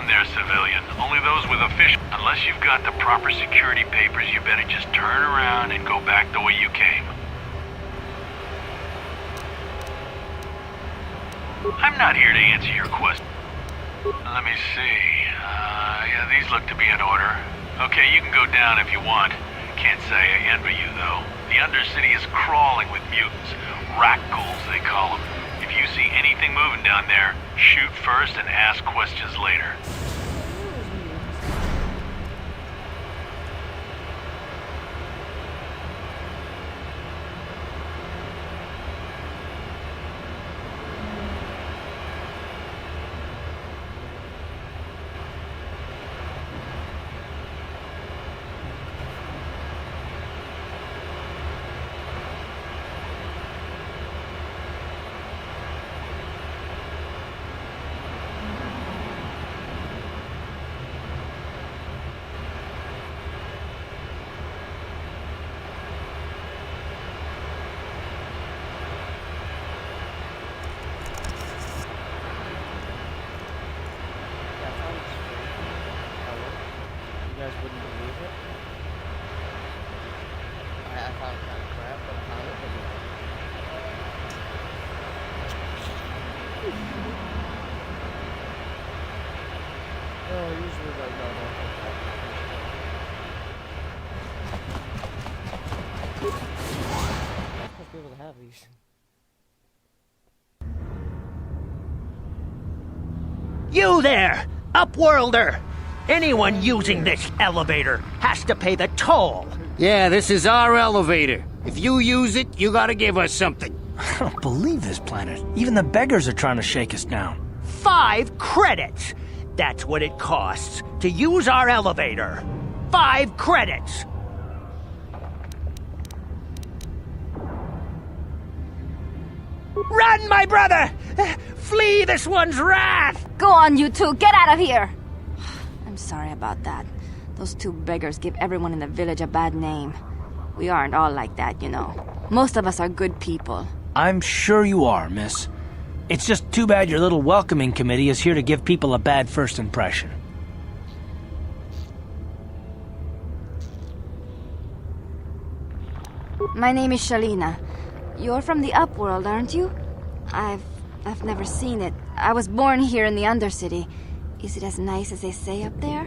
down there, civilian. Only those with official. Unless you've got the proper security papers, you better just turn around and go back the way you came. I'm not here to answer your question. Let me see. Yeah, these look to be in order. Okay, you can go down if you want. Can't say I envy you, though. The Undercity is crawling with mutants. Rat-ghouls, they call them. If you see anything moving down there, shoot first and ask questions later. You there, Upworlder! Anyone using this elevator has to pay the toll. Yeah, this is our elevator. If you use it, you gotta give us something. I don't believe this planet. Even the beggars are trying to shake us down. 5 credits! That's what it costs to use our elevator. 5 credits! Run, my brother! Flee this one's wrath! Go on, you two, get out of here! I'm sorry about that. Those 2 beggars give everyone in the village a bad name. We aren't all like that, you know. Most of us are good people. I'm sure you are, miss. It's just too bad your little welcoming committee is here to give people a bad first impression. My name is Shalina. You're from the Upworld, aren't you? I've never seen it. I was born here in the Undercity. Is it as nice as they say up there?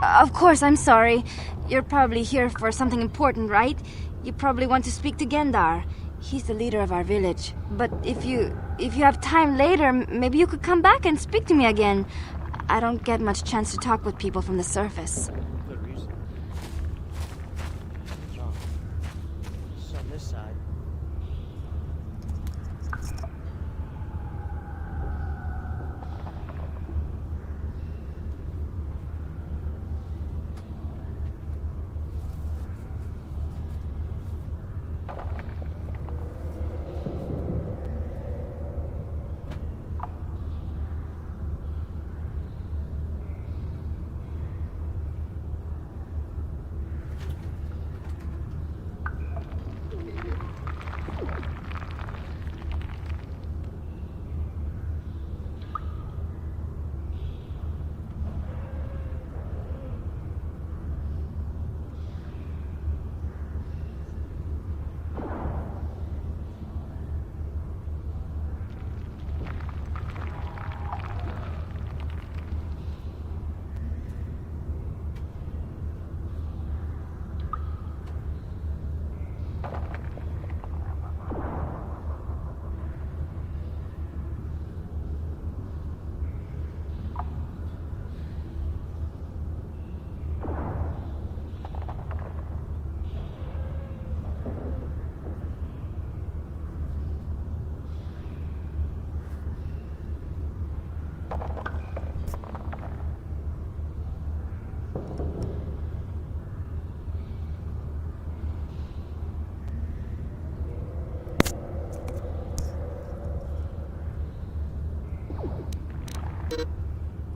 Of course, I'm sorry. You're probably here for something important, right? You probably want to speak to Gendar. He's the leader of our village. But if you have time later, maybe you could come back and speak to me again. I don't get much chance to talk with people from the surface. Good reason. What's wrong? It's on this side.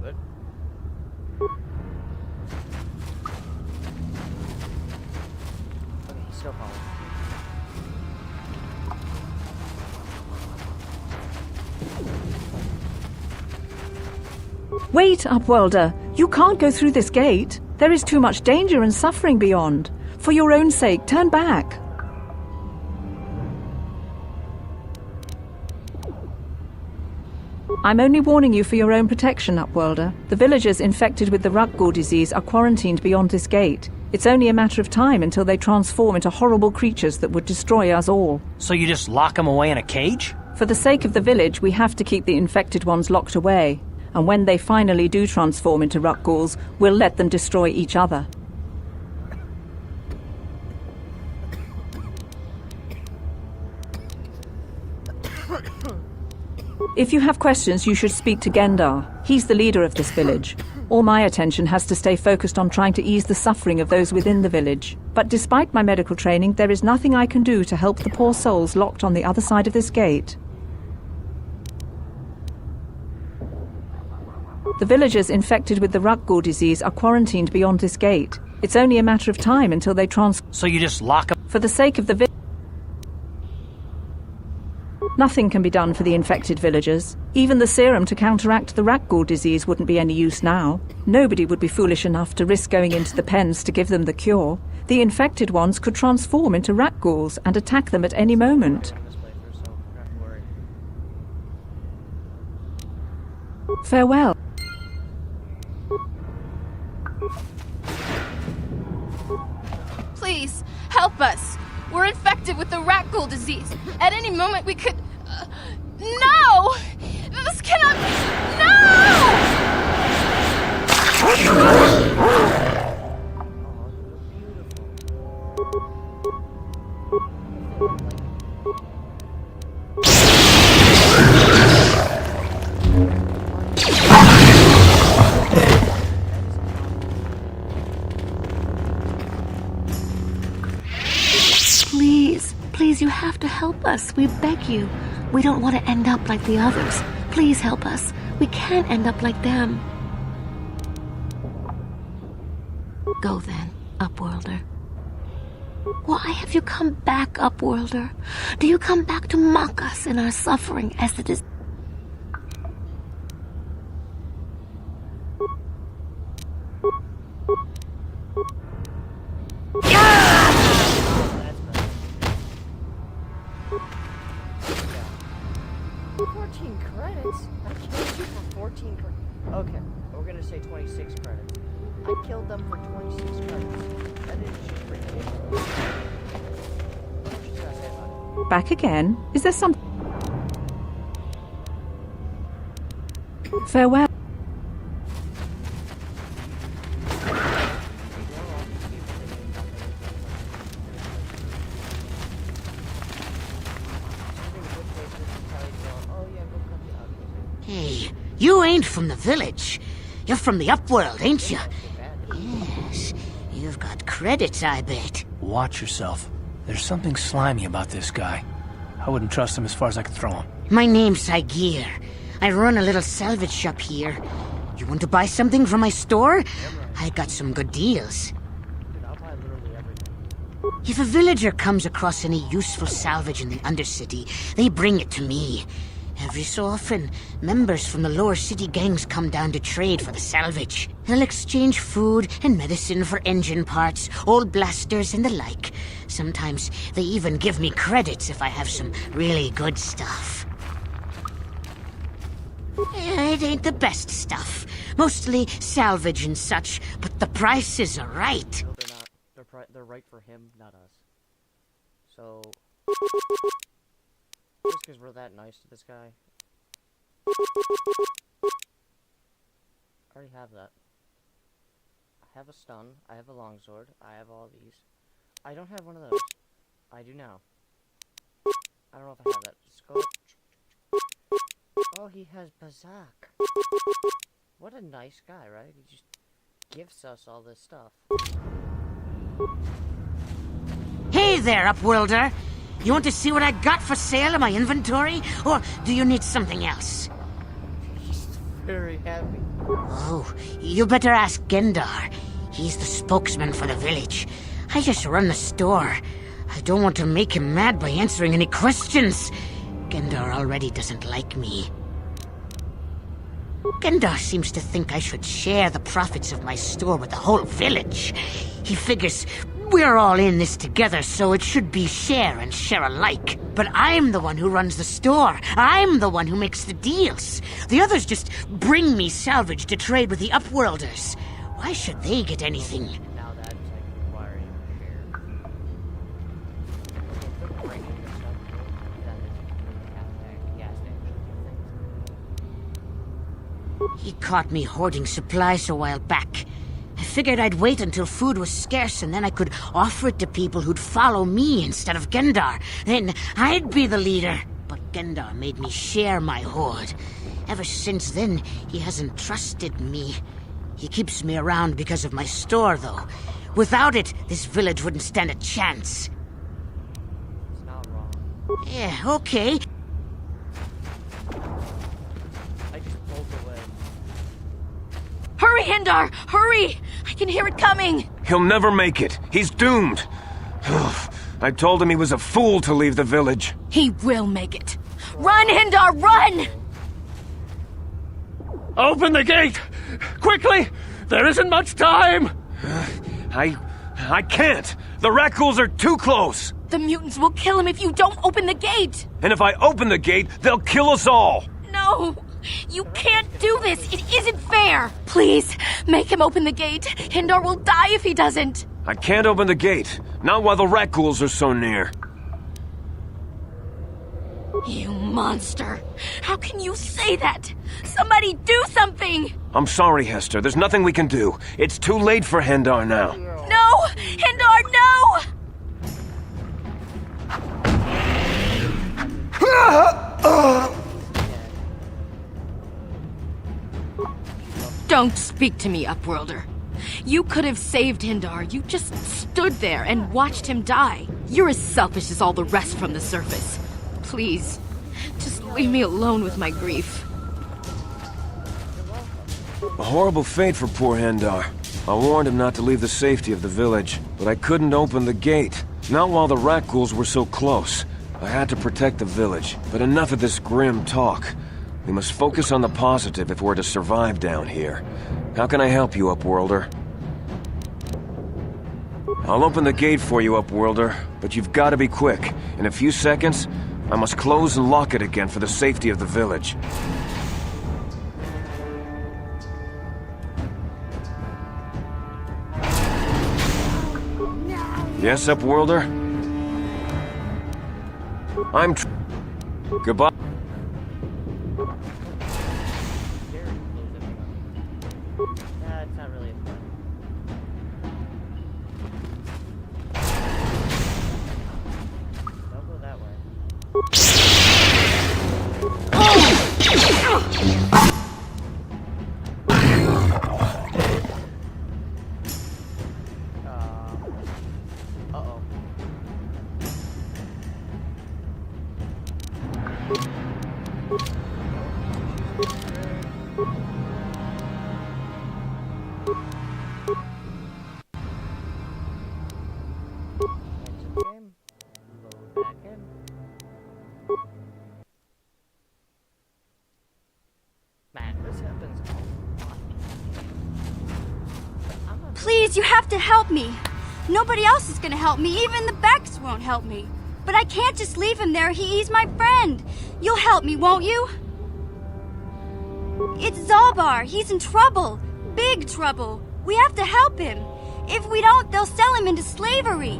Good. Okay, still following. Wait, Upworlder. You can't go through this gate. There is too much danger and suffering beyond. For your own sake, turn back. I'm only warning you for your own protection, Upworlder. The villagers infected with the Rukgul disease are quarantined beyond this gate. It's only a matter of time until they transform into horrible creatures that would destroy us all. So you just lock them away in a cage? For the sake of the village, we have to keep the infected ones locked away. And when they finally do transform into Rukguls, we'll let them destroy each other. If you have questions, you should speak to Gendar. He's the leader of this village. All my attention has to stay focused on trying to ease the suffering of those within the village. But despite my medical training, there is nothing I can do to help the poor souls locked on the other side of this gate. The villagers infected with the Rukgul disease are quarantined beyond this gate. It's only a matter of time until they So you just lock them? For the sake of the village, nothing can be done for the infected villagers. Even the serum to counteract the Rukgul disease wouldn't be any use now. Nobody would be foolish enough to risk going into the pens to give them the cure. The infected ones could transform into Rukguls and attack them at any moment. This playthrough, so not to worry. Farewell. Please, help us. We're infected with the Rukgul disease. At any moment we could... No! This cannot be... Please, you have to help us. We beg you. We don't want to end up like the others. Please help us. We can't end up like them. Go then, Upworlder. Why have you come back, Upworlder? Do you come back to mock us in our suffering as it is? Okay, we're gonna say 26 credits. I killed them for 26 credits. That is just ridiculous. What you gotta say about it? Back again? Is there some... Farewell. Hey, you ain't from the village. You're from the Upworld, ain't you? Yes, you've got credits, I bet. Watch yourself. There's something slimy about this guy. I wouldn't trust him as far as I could throw him. My name's Saigir. I run a little salvage shop here. You want to buy something from my store? I got some good deals. Dude, I'll buy literally everything. If a villager comes across any useful salvage in the Undercity, they bring it to me. Every so often, members from the lower city gangs come down to trade for the salvage. They'll exchange food and medicine for engine parts, old blasters and the like. Sometimes they even give me credits if I have some really good stuff. It ain't the best stuff. Mostly salvage and such, but the prices are right. No, they're not. They're right for him, not us. So... just because we're that nice to this guy. I already have that. I have a stun, I have a longsword, I have all these. I don't have one of those. I do now. I don't know if I have that. Scope. Oh, he has Bazak. What a nice guy, right? He just gifts us all this stuff. Hey there, Upworlder! You want to see what I got for sale in my inventory? Or do you need something else? He's very happy. Oh, you better ask Gendar. He's the spokesman for the village. I just run the store. I don't want to make him mad by answering any questions. Gendar already doesn't like me. Gendar seems to think I should share the profits of my store with the whole village. He figures we're all in this together, so it should be share and share alike. But I'm the one who runs the store. I'm the one who makes the deals. The others just bring me salvage to trade with the Upworlders. Why should they get anything? Now that's like requiring a share. Okay, so bringing the stuff that is the gas station. He caught me hoarding supplies a while back. I figured I'd wait until food was scarce and then I could offer it to people who'd follow me instead of Gendar. Then I'd be the leader. But Gendar made me share my hoard. Ever since then, he hasn't trusted me. He keeps me around because of my store, though. Without it, this village wouldn't stand a chance. It's not wrong. Yeah, okay. I just pulled away. Hurry, Hindar! Hurry! I can hear it coming! He'll never make it. He's doomed. I told him he was a fool to leave the village. He will make it. Run, Hindar, run! Open the gate! Quickly! There isn't much time! I can't. The Rakghouls are too close. The mutants will kill him if you don't open the gate! And if I open the gate, they'll kill us all. No! You can't do this! It isn't fair! Please, make him open the gate. Hindar will die if he doesn't! I can't open the gate. Not while the Rakghouls are so near. You monster! How can you say that? Somebody do something! I'm sorry, Hester. There's nothing we can do. It's too late for Hendar now. No! Hindar, no! Don't speak to me, Upworlder. You could have saved Hindar. You just stood there and watched him die. You're as selfish as all the rest from the surface. Please, just leave me alone with my grief. A horrible fate for poor Hendar. I warned him not to leave the safety of the village, but I couldn't open the gate. Not while the Rakghouls were so close. I had to protect the village, but enough of this grim talk. We must focus on the positive if we're to survive down here. How can I help you, Upworlder? I'll open the gate for you, Upworlder, but you've got to be quick. In a few seconds, I must close and lock it again for the safety of the village. Yes, Upworlder? I'm Goodbye. It's not really fun. Don't go that way. Uh-oh. Exit game. Load back in. Man, this happens a lot. I'm not Please, you have to help me. Nobody else is gonna help me. Even the Becks won't help me. But I can't just leave him there. He's my friend. You'll help me, won't you? It's Zalbar. He's in trouble. Big trouble. We have to help him. If we don't, they'll sell him into slavery.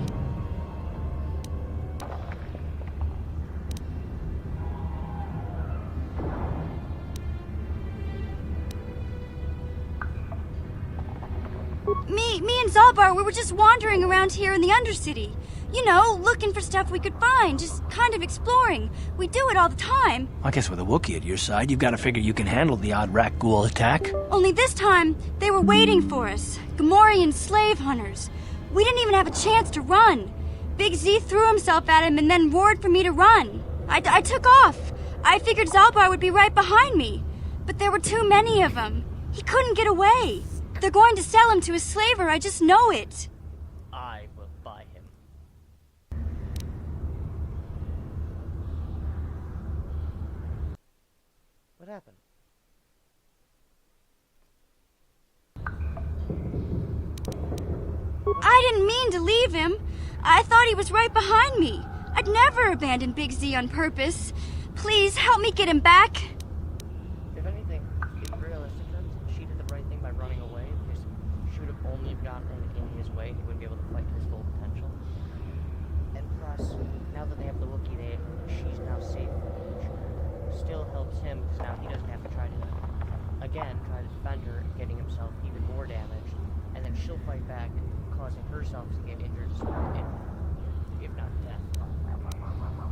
Me and Zalbar, we were just wandering around here in the Undercity. You know, looking for stuff we could find, just kind of exploring. We do it all the time. I guess with a Wookiee at your side, you've got to figure you can handle the odd Rakghoul attack. Only this time, they were waiting for us. Gamorrean slave hunters. We didn't even have a chance to run. Big Z threw himself at him and then roared for me to run. I took off. I figured Zalbar would be right behind me. But there were too many of them. He couldn't get away. They're going to sell him to a slaver, I just know it. I will buy him. What happened? I didn't mean to leave him. I thought he was right behind me. I'd never abandon Big Z on purpose. Please, help me get him back. If anything, in realistic terms, she did the right thing by running away, because she would have only gotten in his way, and he wouldn't be able to fight his full potential. And plus, now that they have the Wookiee, she's now safe, which still helps him, because now he doesn't have to try to defend her, getting himself even more damaged, and then she'll fight back, causing herself to get injured, if not death.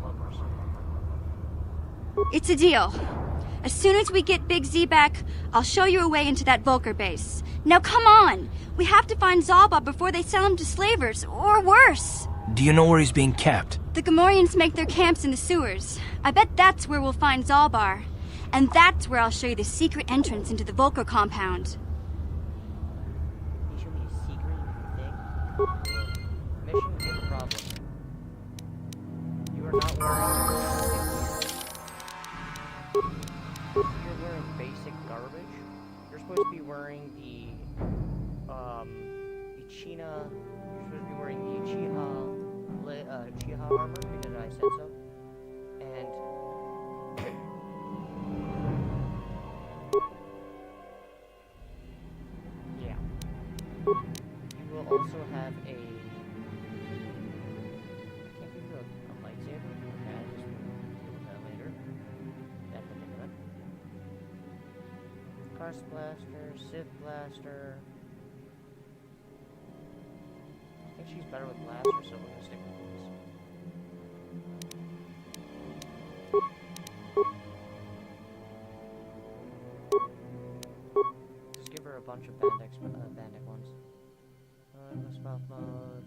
Well, worse. It's a deal. As soon as we get Big Z back, I'll show you a way into that Volker base. Now come on! We have to find Zalba before they sell him to slavers, or worse! Do you know where he's being kept? The Gamorreans make their camps in the sewers. I bet that's where we'll find Zalbar. And that's where I'll show you the secret entrance into the Volker compound. You show me a secret thing? Mission is a problem. You are not wearing... You're wearing basic garbage. You're supposed to be wearing the China... You're supposed to be wearing the Chiha armor, because I said so. And... yeah. You will also have a... I can't give you a lightsaber. Okay, I just deal with that later. That particular. Crust blaster, Sith blaster. I think she's better with blaster, so we're gonna stick with this. Just give her a bunch of bandit ones. Stealth mode.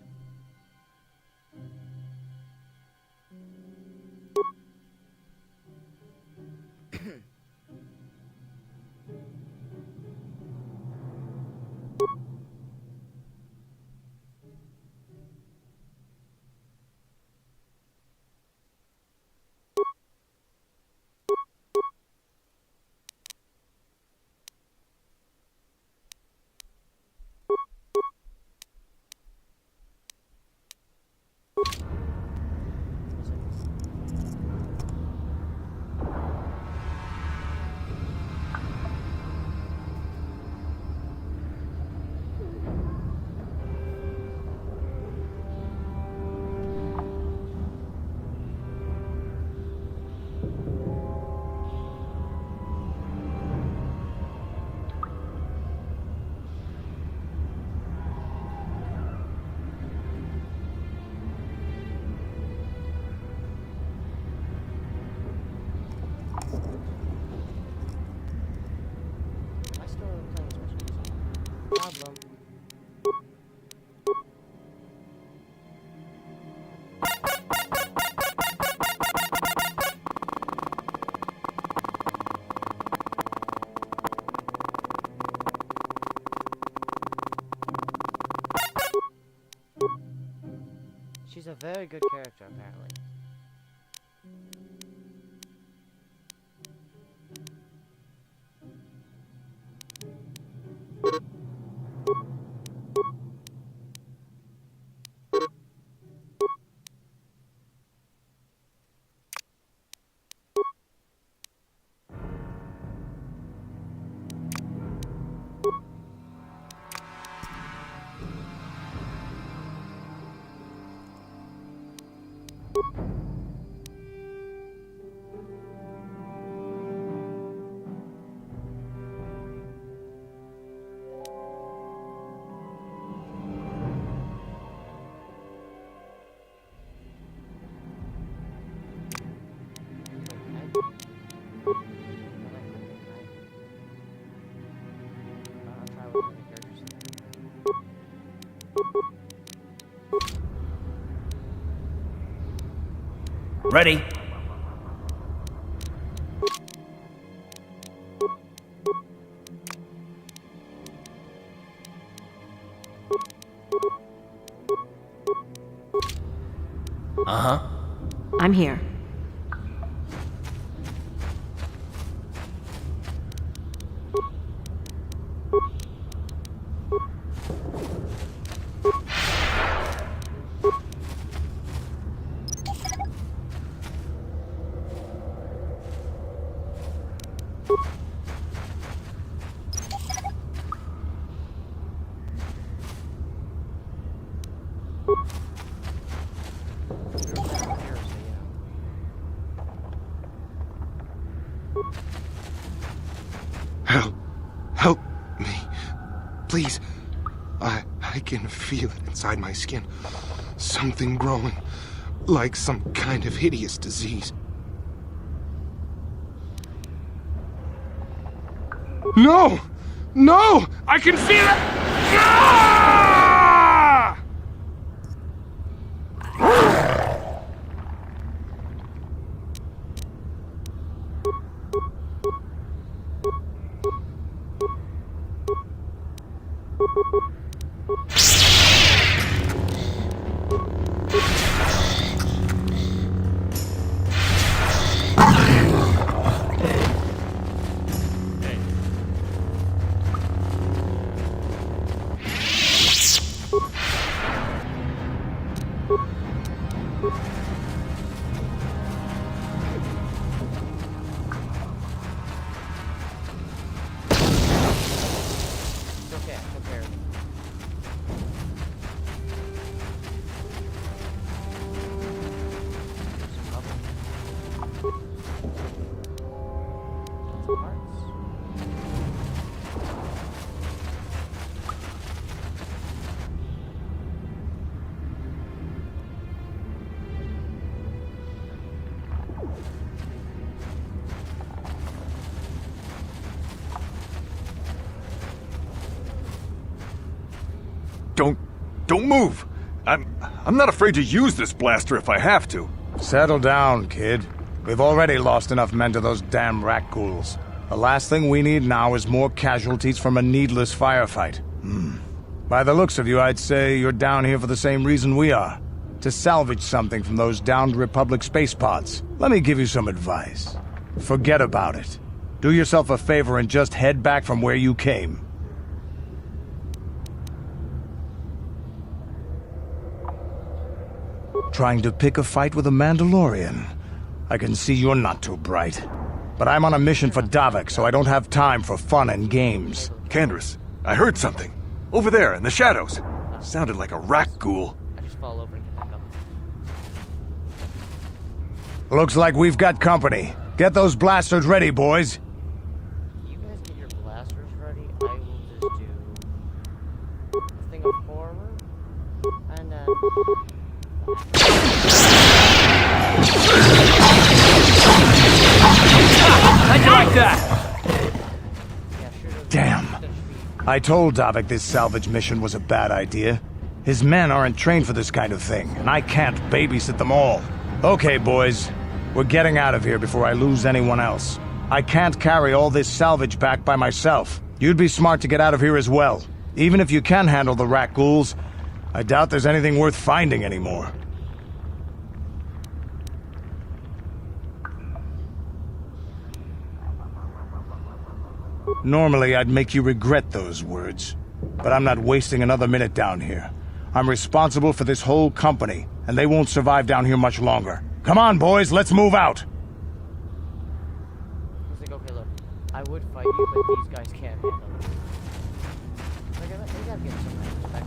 Problem. She's a very good character, apparently. Ready. Uh-huh. I'm here. Help me. Please. I can feel it inside my skin. Something growing. Like some kind of hideous disease. No! No! I can feel it! Ah! Don't move! I'm not afraid to use this blaster if I have to. Settle down, kid. We've already lost enough men to those damn rat ghouls. The last thing we need now is more casualties from a needless firefight. By the looks of you, I'd say you're down here for the same reason we are. To salvage something from those downed Republic space pods. Let me give you some advice. Forget about it. Do yourself a favor and just head back from where you came. Trying to pick a fight with a Mandalorian. I can see you're not too bright. But I'm on a mission for Davik, so I don't have time for fun and games. Candace, I heard something. Over there, in the shadows. Sounded like a rat ghoul. I just fall over and get back up. Looks like we've got company. Get those blasters ready, boys. You guys get your blasters ready. I will just do a thing of horror. And then... How'd you like that? Damn. I told Davik this salvage mission was a bad idea. His men aren't trained for this kind of thing, and I can't babysit them all. Okay, boys. We're getting out of here before I lose anyone else. I can't carry all this salvage back by myself. You'd be smart to get out of here as well. Even if you can handle the rat ghouls, I doubt there's anything worth finding anymore. Normally, I'd make you regret those words. But I'm not wasting another minute down here. I'm responsible for this whole company, and they won't survive down here much longer. Come on, boys, let's move out! He's like, okay, look, I would fight you, but these guys can't handle it. They gotta get some respect.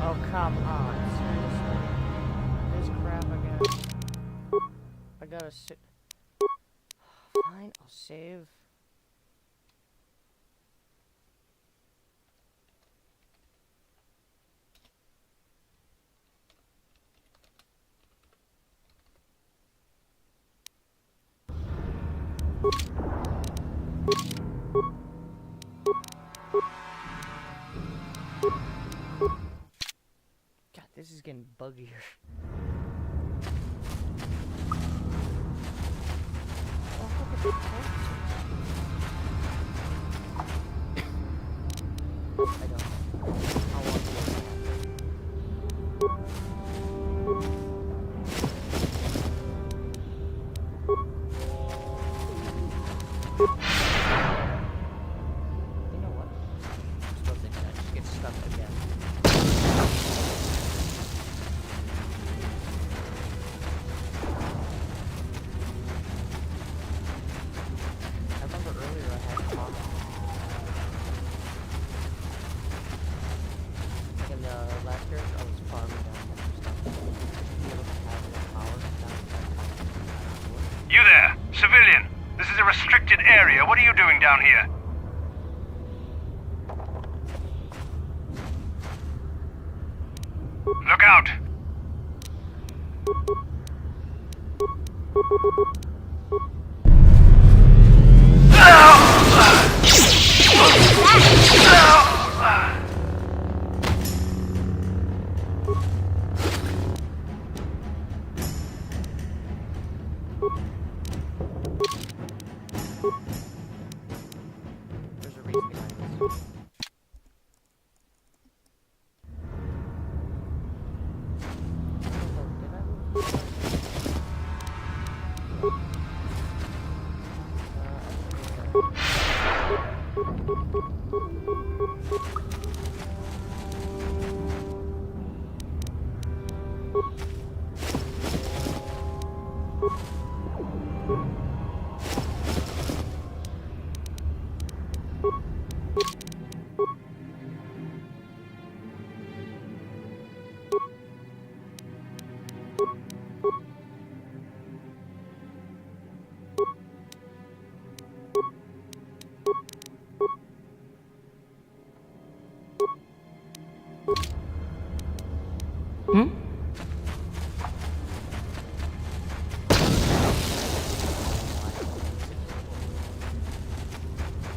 Oh, come on, seriously? This crap again? I gotta sit. Fine, I'll save. fucking buggier. I don't know. How long do I have? You know what? I'm still thinking I just get stuck again. I remember earlier I had a comment. Like in the last year, I was farming down some stuff. Be able to have enough power You there, civilian. This is a restricted area. What are you doing down here? Look out! There's a reason behind this.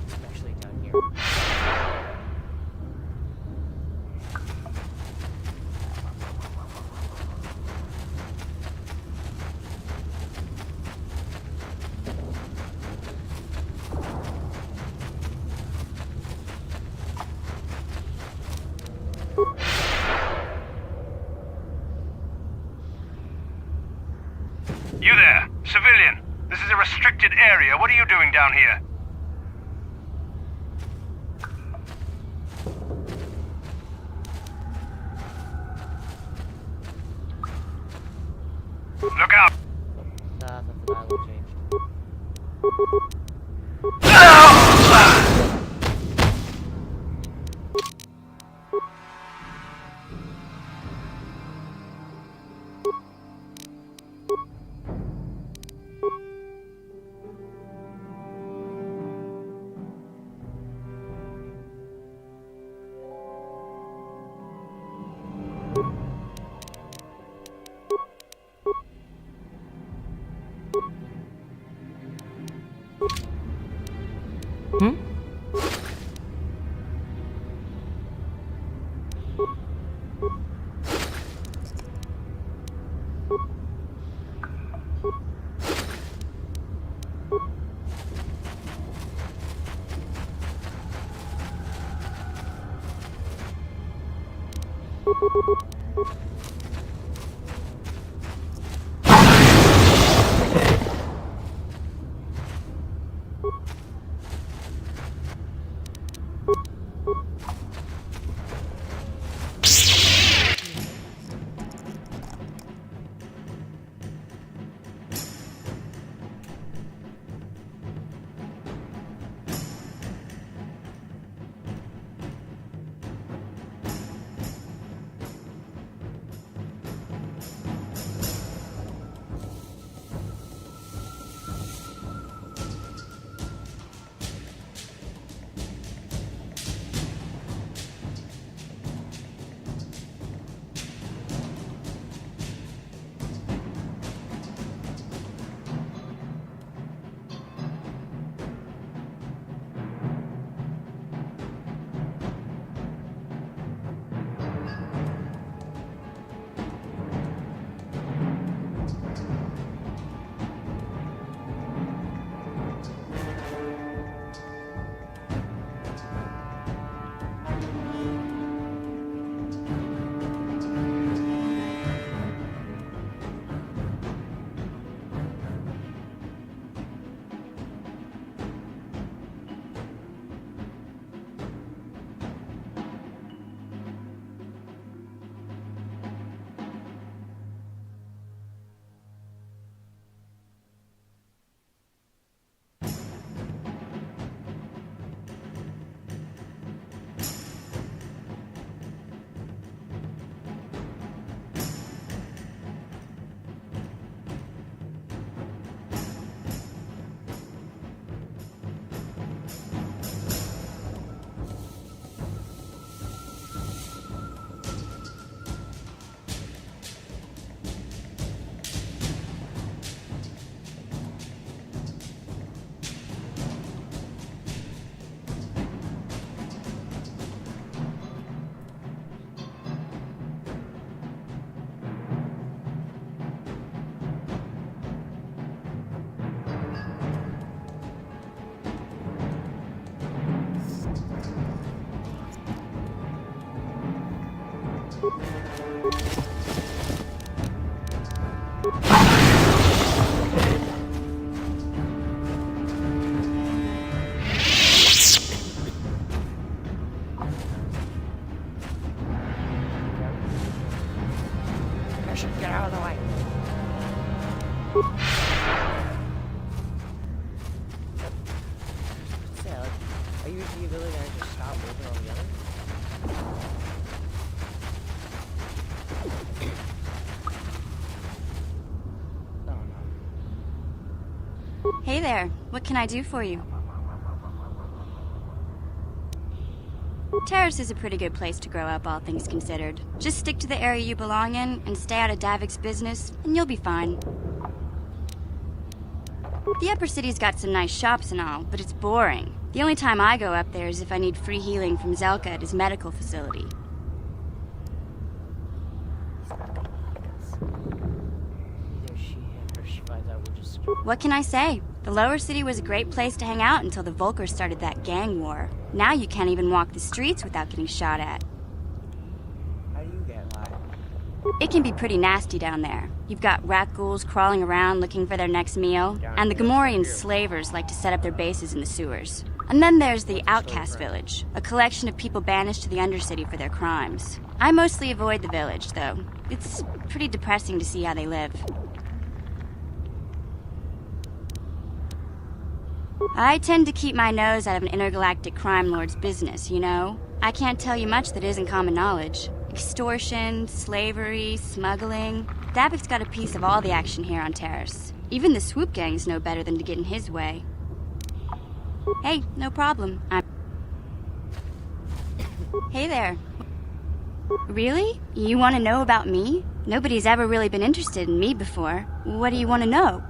Especially down here. You there, civilian. This is a restricted area. What are you doing down here? Look out! Nothing, the dialogue changed. I should get out of the way. Yeah, like, I use the ability and I just stop moving on the other. Oh no. Hey there, what can I do for you? Terrace is a pretty good place to grow up, all things considered. Just stick to the area you belong in and stay out of Davik's business, and you'll be fine. The upper city's got some nice shops and all, but it's boring. The only time I go up there is if I need free healing from Zelka at his medical facility. Either she, him, or she finds out we're just... What can I say? The lower city was a great place to hang out until the Volkers started that gang war. Now you can't even walk the streets without getting shot at. How do you get by? It can be pretty nasty down there. You've got rat ghouls crawling around looking for their next meal, and the Gamorrean slavers like to set up their bases in the sewers. And then there's the Outcast Village, a collection of people banished to the Undercity for their crimes. I mostly avoid the village, though. It's pretty depressing to see how they live. I tend to keep my nose out of an intergalactic crime lord's business, you know? I can't tell you much that isn't common knowledge. Extortion, slavery, smuggling. Davik's got a piece of all the action here on Terrace. Even the swoop gangs know better than to get in his way. Hey, no problem. Hey there. Really? You want to know about me? Nobody's ever really been interested in me before. What do you want to know?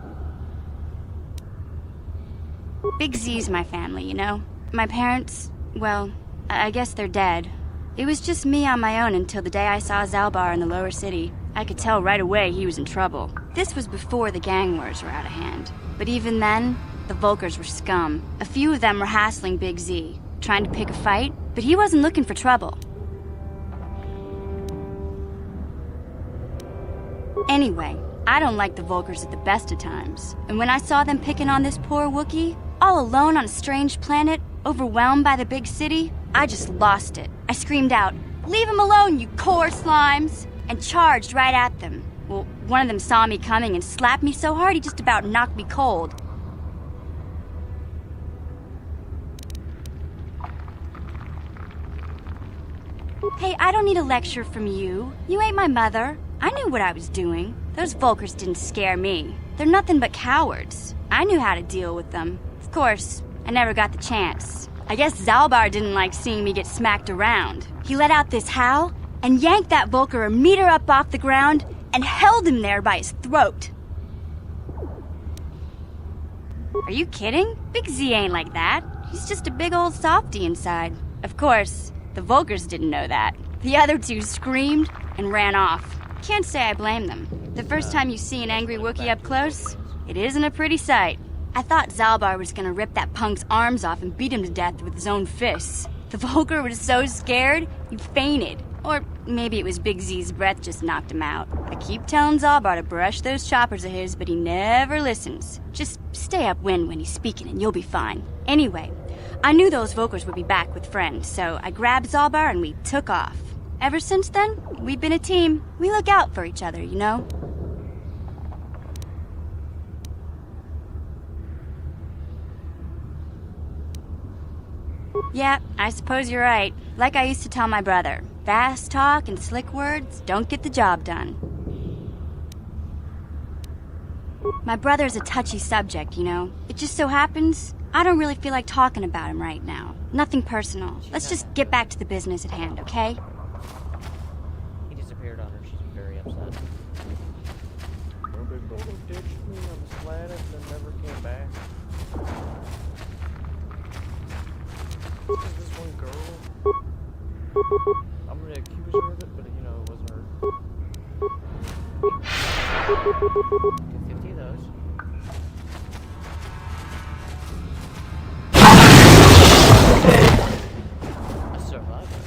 Big Z's my family, you know? My parents, well, I guess they're dead. It was just me on my own until the day I saw Zalbar in the lower city. I could tell right away he was in trouble. This was before the gang wars were out of hand. But even then, the Volkers were scum. A few of them were hassling Big Z, trying to pick a fight, but he wasn't looking for trouble. Anyway, I don't like the Volkers at the best of times. And when I saw them picking on this poor Wookiee, all alone on a strange planet, overwhelmed by the big city, I just lost it. I screamed out, "Leave him alone, you core slimes!" and charged right at them. Well, one of them saw me coming and slapped me so hard he just about knocked me cold. Hey, I don't need a lecture from you. You ain't my mother. I knew what I was doing. Those Volkers didn't scare me. They're nothing but cowards. I knew how to deal with them. Of course, I never got the chance. I guess Zalbar didn't like seeing me get smacked around. He let out this howl and yanked that Volker a meter up off the ground and held him there by his throat. Are you kidding? Big Z ain't like that. He's just a big old softy inside. Of course, the Volkers didn't know that. The other two screamed and ran off. Can't say I blame them. The first time you see an angry Wookiee up close, it isn't a pretty sight. I thought Zalbar was gonna rip that punk's arms off and beat him to death with his own fists. The Volker was so scared, he fainted. Or maybe it was Big Z's breath just knocked him out. I keep telling Zalbar to brush those choppers of his, but he never listens. Just stay upwind when he's speaking and you'll be fine. Anyway, I knew those Volkers would be back with friends, so I grabbed Zalbar and we took off. Ever since then, we've been a team. We look out for each other, you know? Yeah, I suppose you're right. Like I used to tell my brother, fast talk and slick words don't get the job done. My brother's a touchy subject, you know? It just so happens, I don't really feel like talking about him right now. Nothing personal. Let's just get back to the business at hand, okay? He disappeared on her. She's very upset. Nobody ditched me on this planet and never came back. Is this one girl? I'm gonna accuse her of it, but you know, it wasn't her. Get 50 of those. A survivor.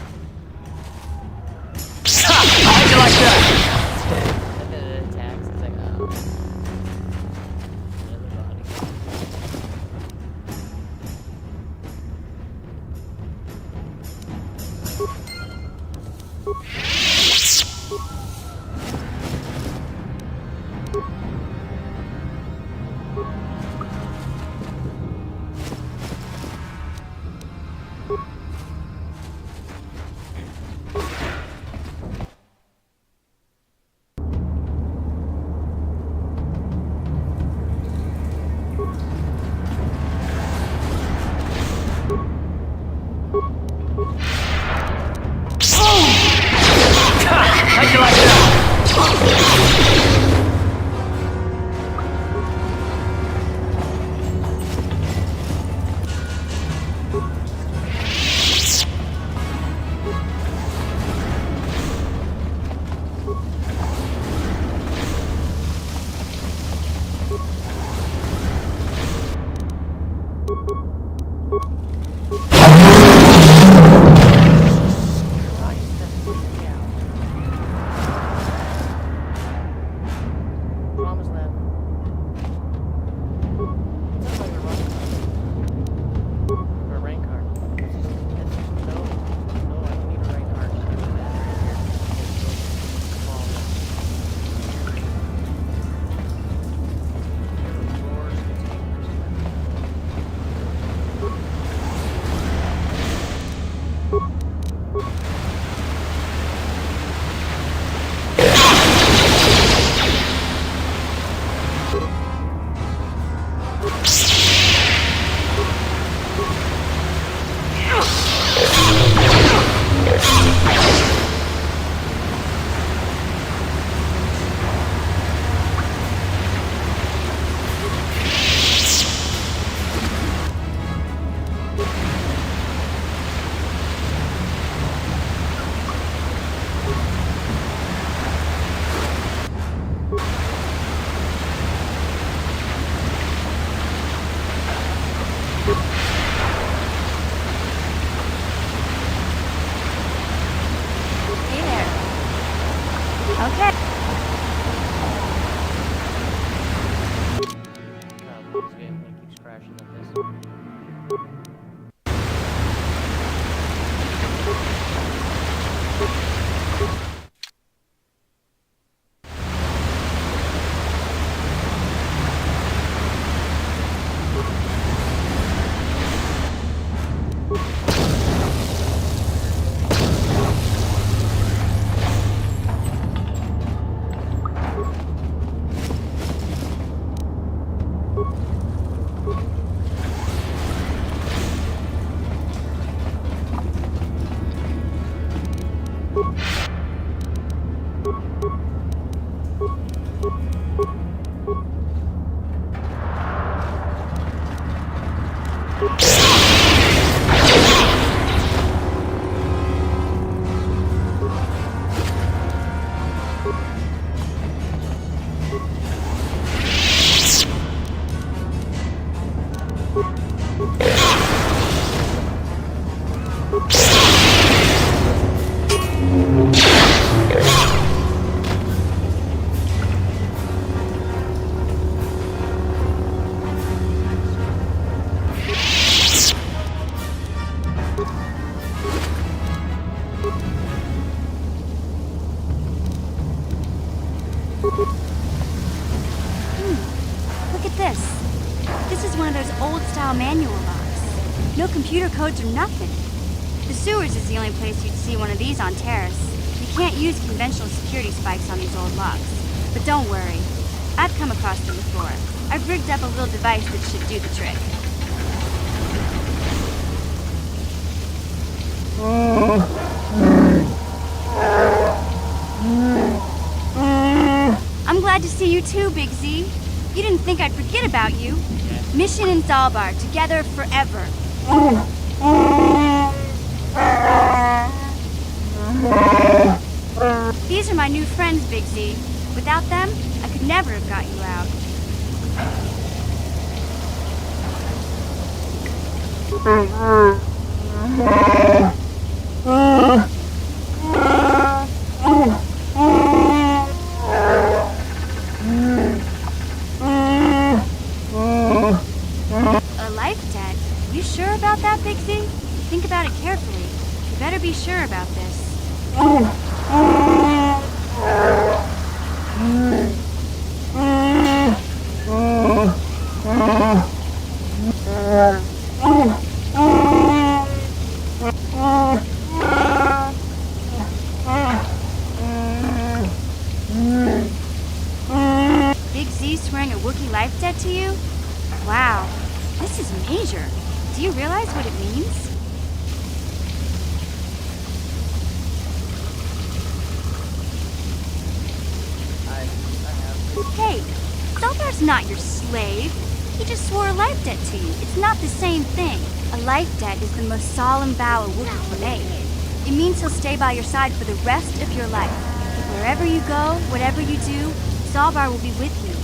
this? This is one of those old-style manual locks. No computer codes or nothing. The sewers is the only place you'd see one of these on Terrace. You can't use conventional security spikes on these old locks. But don't worry. I've come across them before. I've rigged up a little device that should do the trick. I'm glad to see you too, Big Z. You didn't think I'd forget about you. Mission in Zalbar, together forever. These are my new friends, Big Z. Without them, I could never have got you out. A life debt? You sure about that, Big Z? Think about it carefully. You better be sure about this. Big Z swearing a Wookiee life debt to you? Wow, this is major. Do you realize what it means? Hey, Zalbar's not your slave. He just swore a life debt to you. It's not the same thing. A life debt is the most solemn vow a Wookiee can make. It means he'll stay by your side for the rest of your life. Wherever you go, whatever you do, Zalbar will be with you.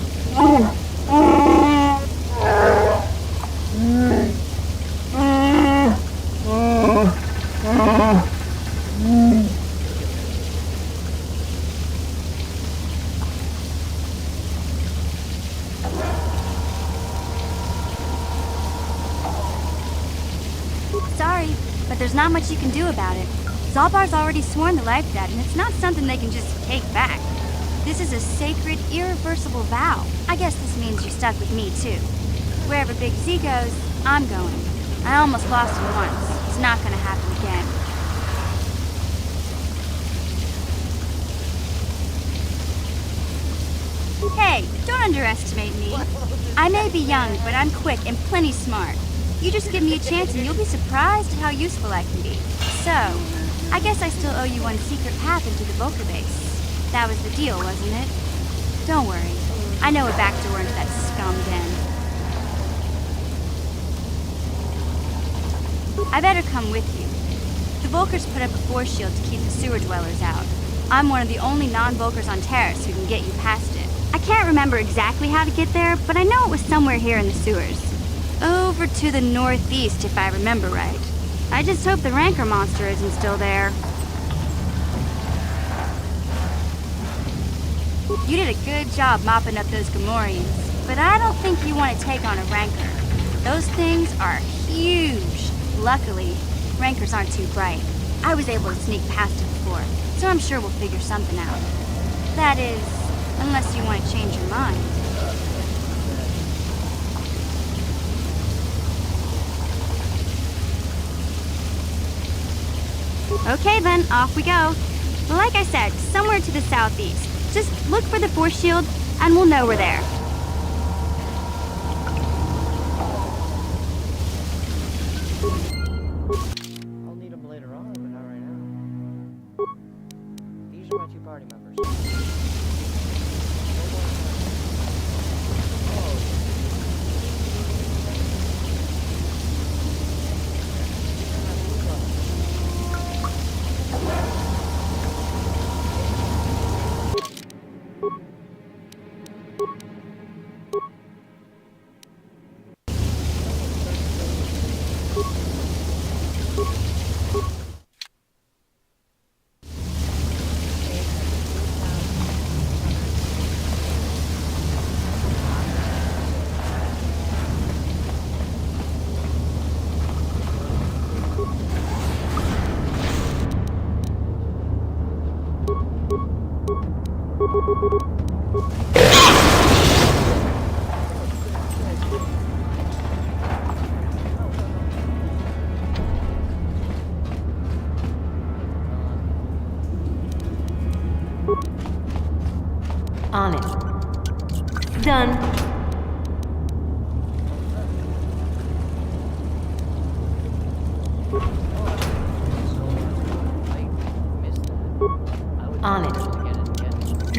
Sorry, but there's not much you can do about it. Zalbar's already sworn the life debt, and it's not something they can just take back. This is a sacred, irreversible vow. I guess this means you're stuck with me, too. Wherever Big Z goes, I'm going. I almost lost him once. It's not gonna happen again. Hey, don't underestimate me. I may be young, but I'm quick and plenty smart. You just give me a chance and you'll be surprised at how useful I can be. So, I guess I still owe you one secret path into the Volker base. That was the deal, wasn't it? Don't worry. I know a back door into that scum den. I better come with you. The Volkers put up a force shield to keep the sewer dwellers out. I'm one of the only non-Volkers on Terrace who can get you past it. I can't remember exactly how to get there, but I know it was somewhere here in the sewers. Over to the northeast, if I remember right. I just hope the Rancor monster isn't still there. You did a good job mopping up those Gamorreans, but I don't think you want to take on a Rancor. Those things are huge. Luckily, Rancors aren't too bright. I was able to sneak past it before, so I'm sure we'll figure something out. That is, unless you want to change your mind. Okay then, off we go. Like I said, somewhere to the southeast. Just look for the force shield, and we'll know we're there. I'll need them later on, but not right now. These are my two party members.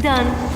done.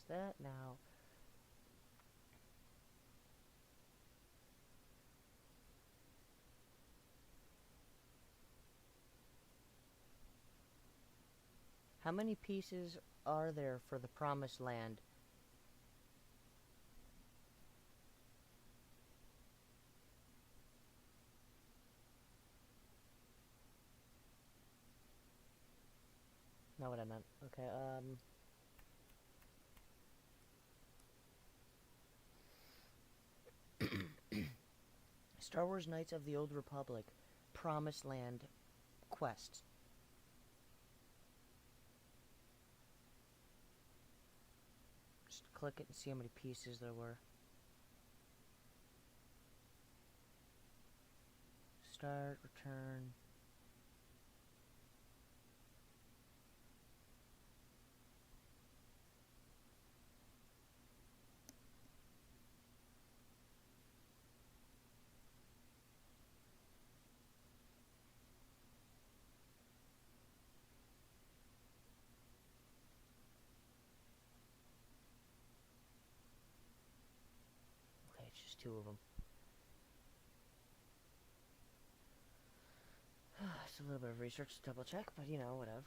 That now. How many pieces are there for the Promised Land? Not what I meant. Okay, Star Wars Knights of the Old Republic, Promised Land quest. Just click it and see how many pieces there were. Start, return. It's just 2 of them. It's a little bit of research to double check, but you know, whatever.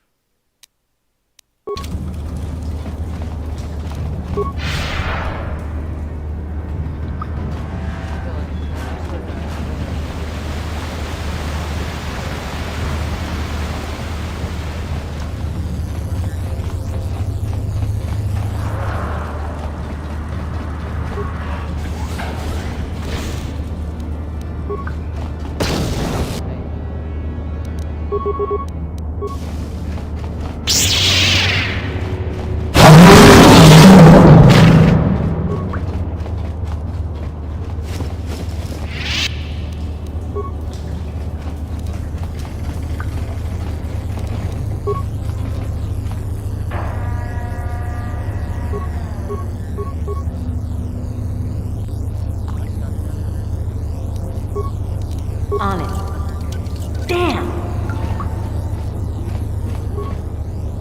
On it. Damn!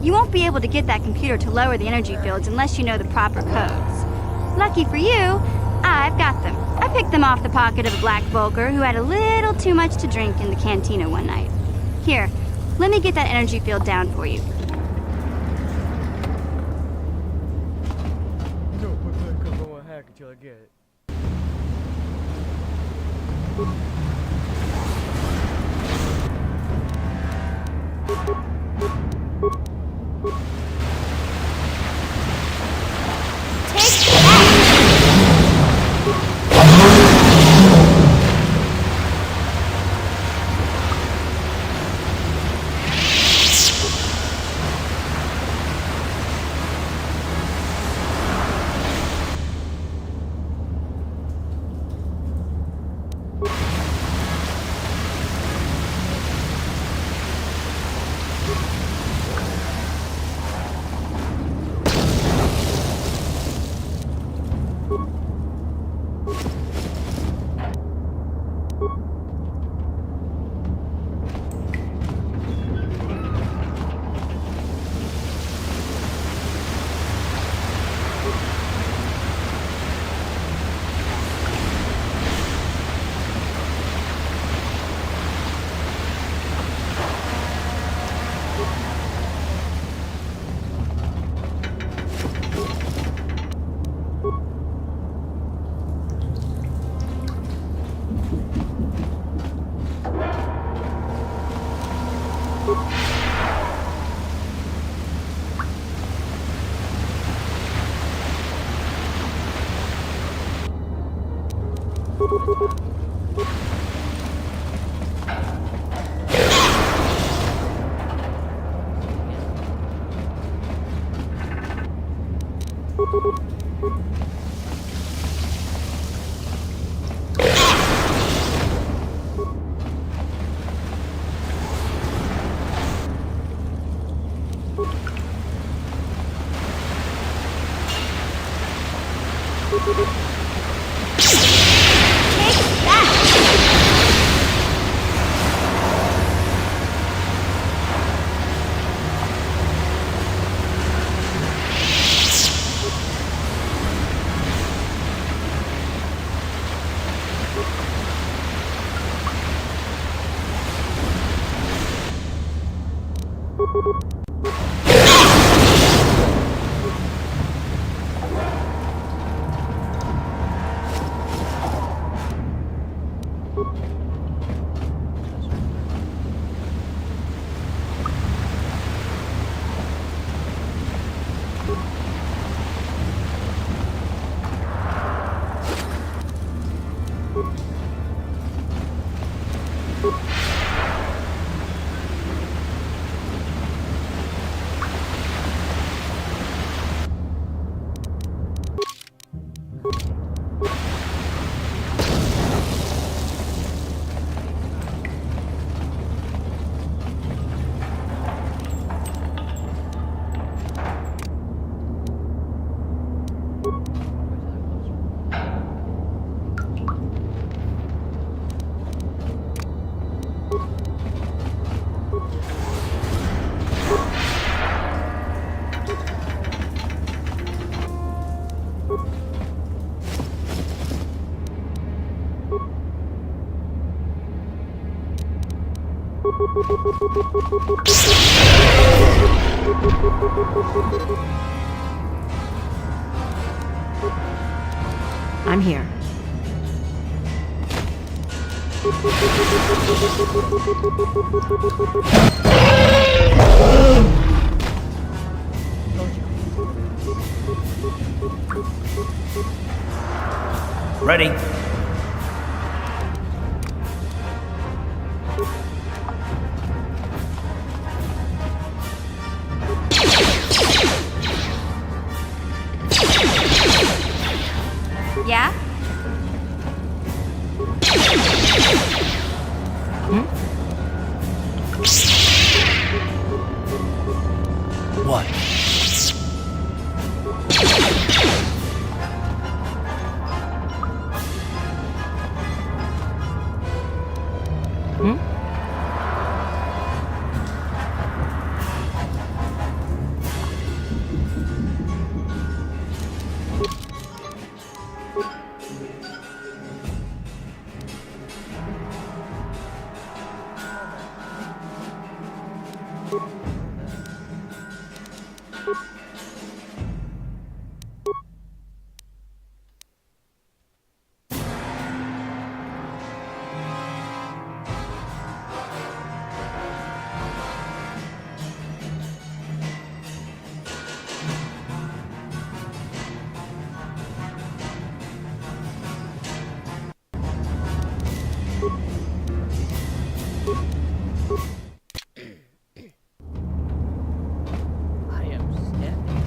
You won't be able to get that computer to lower the energy fields unless you know the proper codes. Lucky for you, I've got them. I picked them off the pocket of a black Volker who had a little too much to drink in the cantina one night. Here, let me get that energy field down for you. No, put that because I won't hack until I get it. I'm here. Ready. Yeah? What? I am standing.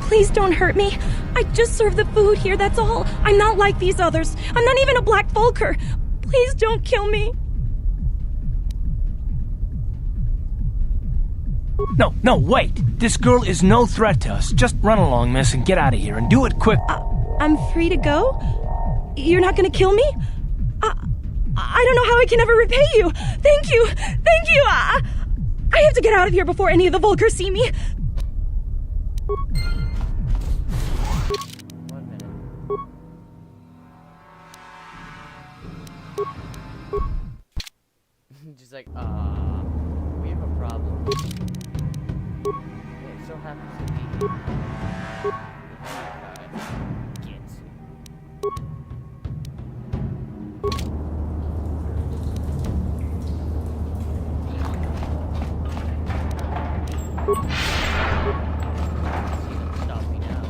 Please don't hurt me. I just serve the food here, that's all. I'm not like these others. I'm not even a Black Vulker. Please don't kill me. No, wait. This girl is no threat to us. Just run along, miss, and get out of here, and do it quick. I'm free to go? You're not gonna kill me? I don't know how I can ever repay you. Thank you. Thank you. I have to get out of here before any of the Vulkars see me. 1 minute. Just like, we have a problem. It so happens to be kids. Stop me now.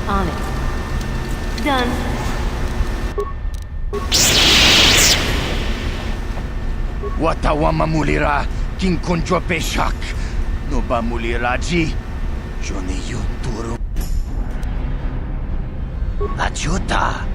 On it. Done. Watawama mulira kinkonjwa peshak. No ba muliraji. Joni yunturu. Ajuta.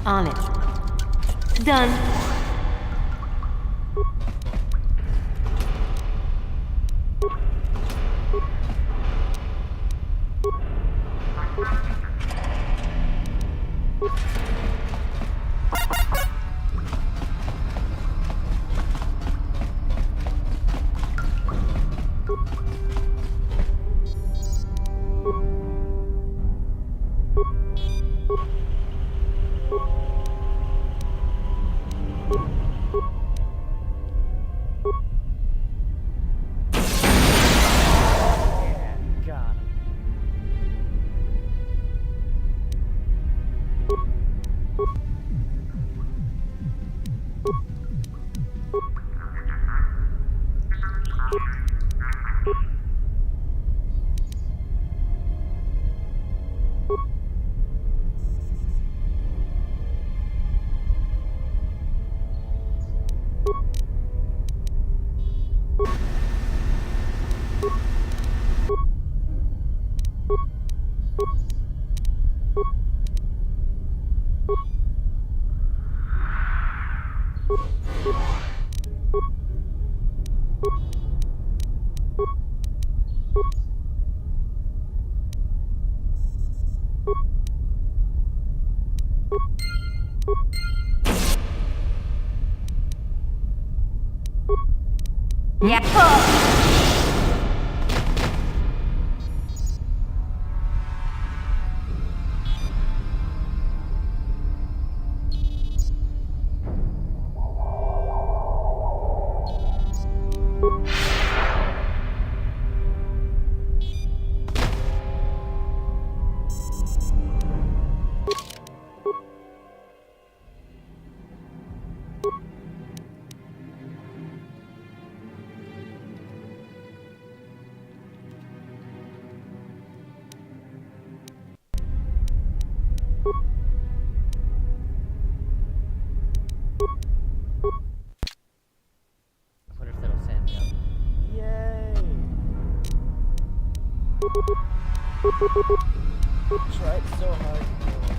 On it. Done. Yeah. What if that'll stand me up? Yay! Tried so hard to deal with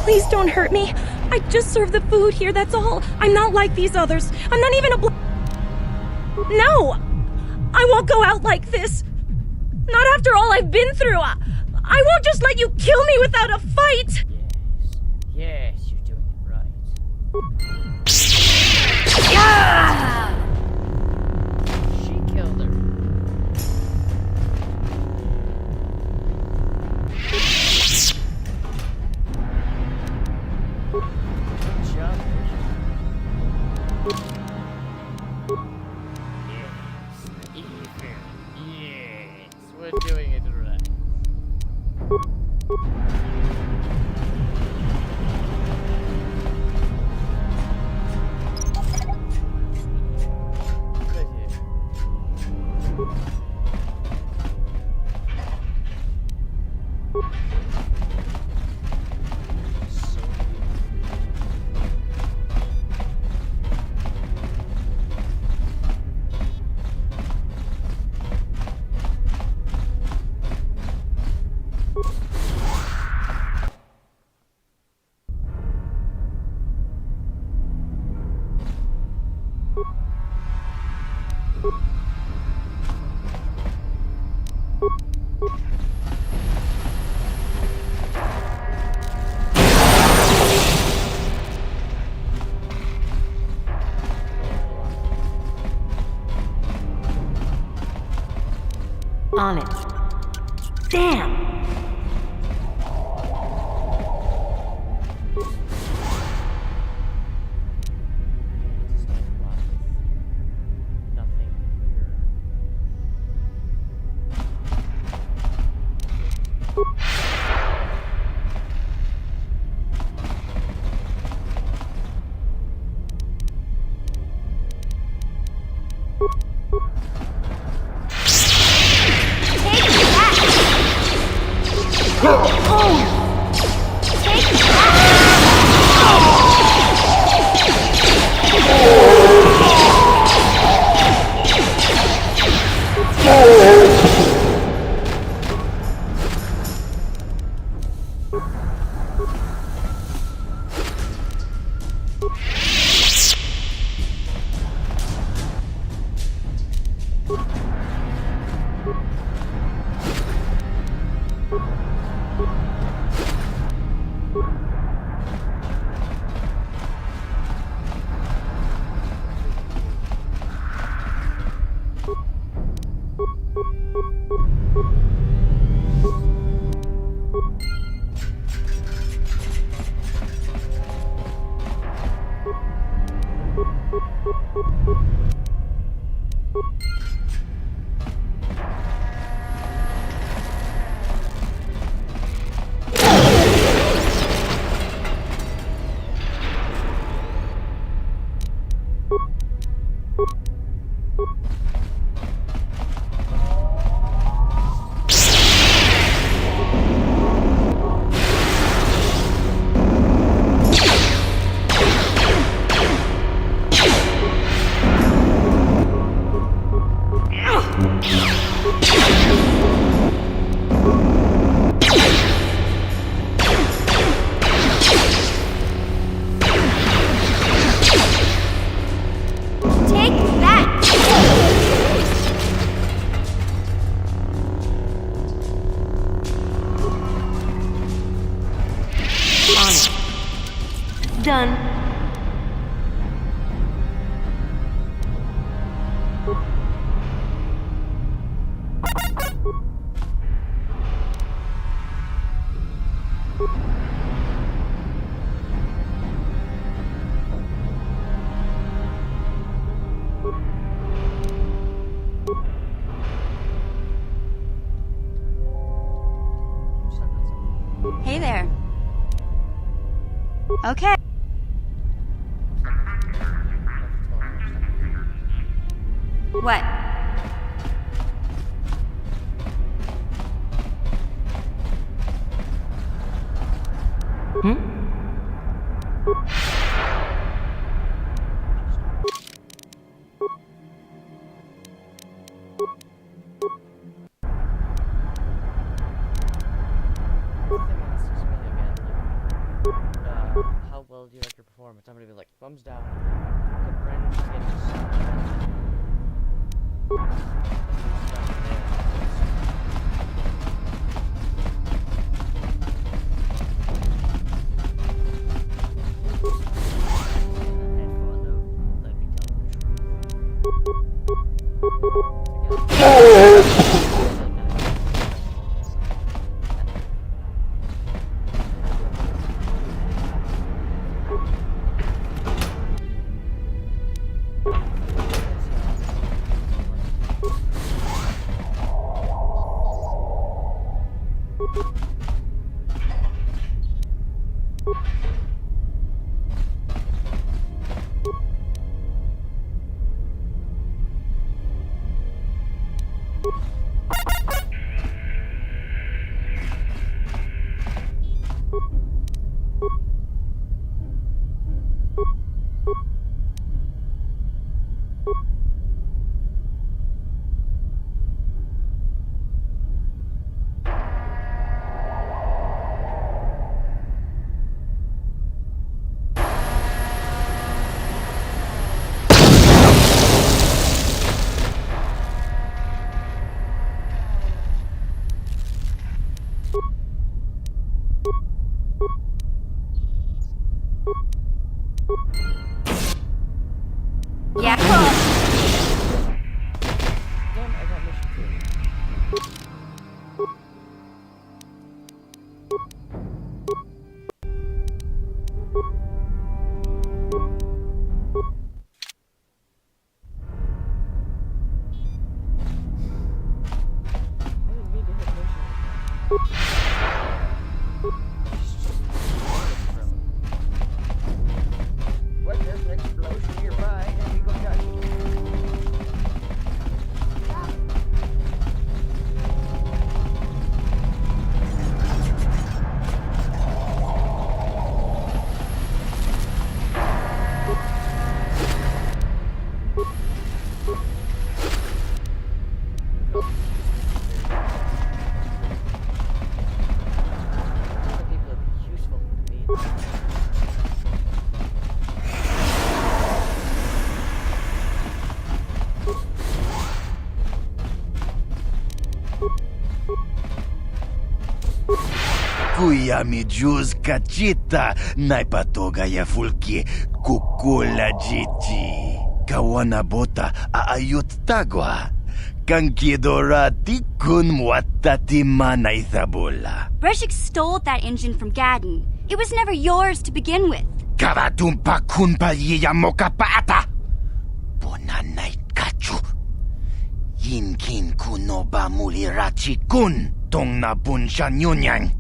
Please don't hurt me. I just serve the food here, that's all. I'm not like these others. I'm not even a No! I won't go out like this. Not after all I've been through. I won't just let you kill me without a fight. Yes, you're doing it right. Yeah! She killed her. Good job. Yes, even. Yes, we're doing it right. Good hit. So On it. Damn! Done. Hey there. Okay. What? How well do you like your performance? I'm gonna be like, thumbs down. The friend gets kuya mi juz kachita naipatoga ya fulki kukula jiji. Kawana bota aayot tagwa. Kankidorati kun muatati manaithabola. Breshik stole that engine from Gadden. It was never yours to begin with. Kavatumpa kun palyiya mokapaata. Bonanay kachu. Yinkin kunoba mulirachi kun. Tong na bunsha nyunyang.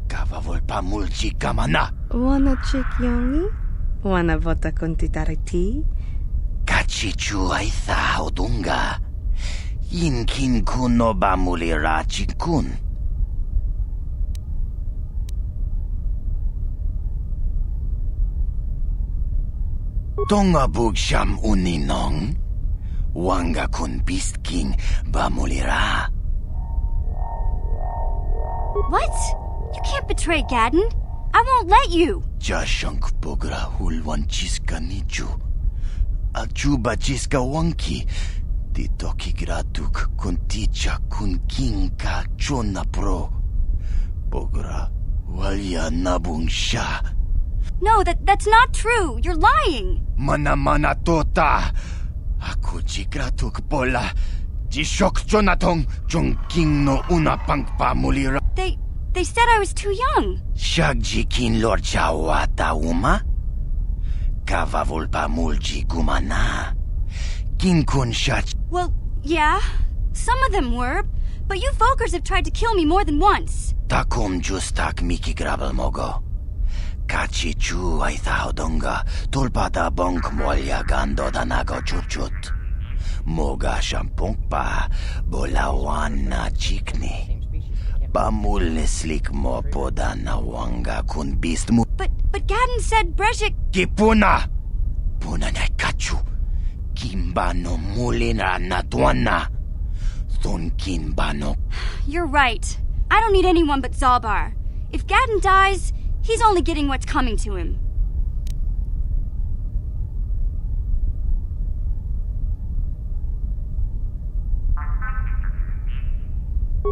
Kavavolpa mulchi kamana. Wanna check yongi? Wanna vota con titariti? Kachichu aitha odunga. Yinkin kunoba mulirachi kun. Tonga bugsham uninong. Wanga kun pistking bamulira. What? You can't betray Gadden. I won't let you. Jashank bogra hulwan chiska nichu. Achuba chiska wanki. Titoki gratuk kunticha kun kinka chona pro. Bogra walya nabung sha. No, that's not true. You're lying. Mana tota. Aku chikratuk pola. Jishok Jonatong Jongking no una pangpa mulira. They said I was too young. Shagjikin Lord Chawata uma? Kavavulpa mulji gumana. Kinkun shach. Well, yeah. Some of them were. But you Volkers have tried to kill me more than once. Takum justak miki grabel mogo. Kachichu aithaudonga. Tulpada bonk molya gando danago chuchut. Moga shampongpa. Bolawana chikni. Bamulislik mo poda na wanga kun beast mu. But Gadden said Breshik. Kipuna! Puna na kachu. Kimbano mulina na tuana. Thon kimbano. You're right. I don't need anyone but Zalbar. If Gadden dies, he's only getting what's coming to him.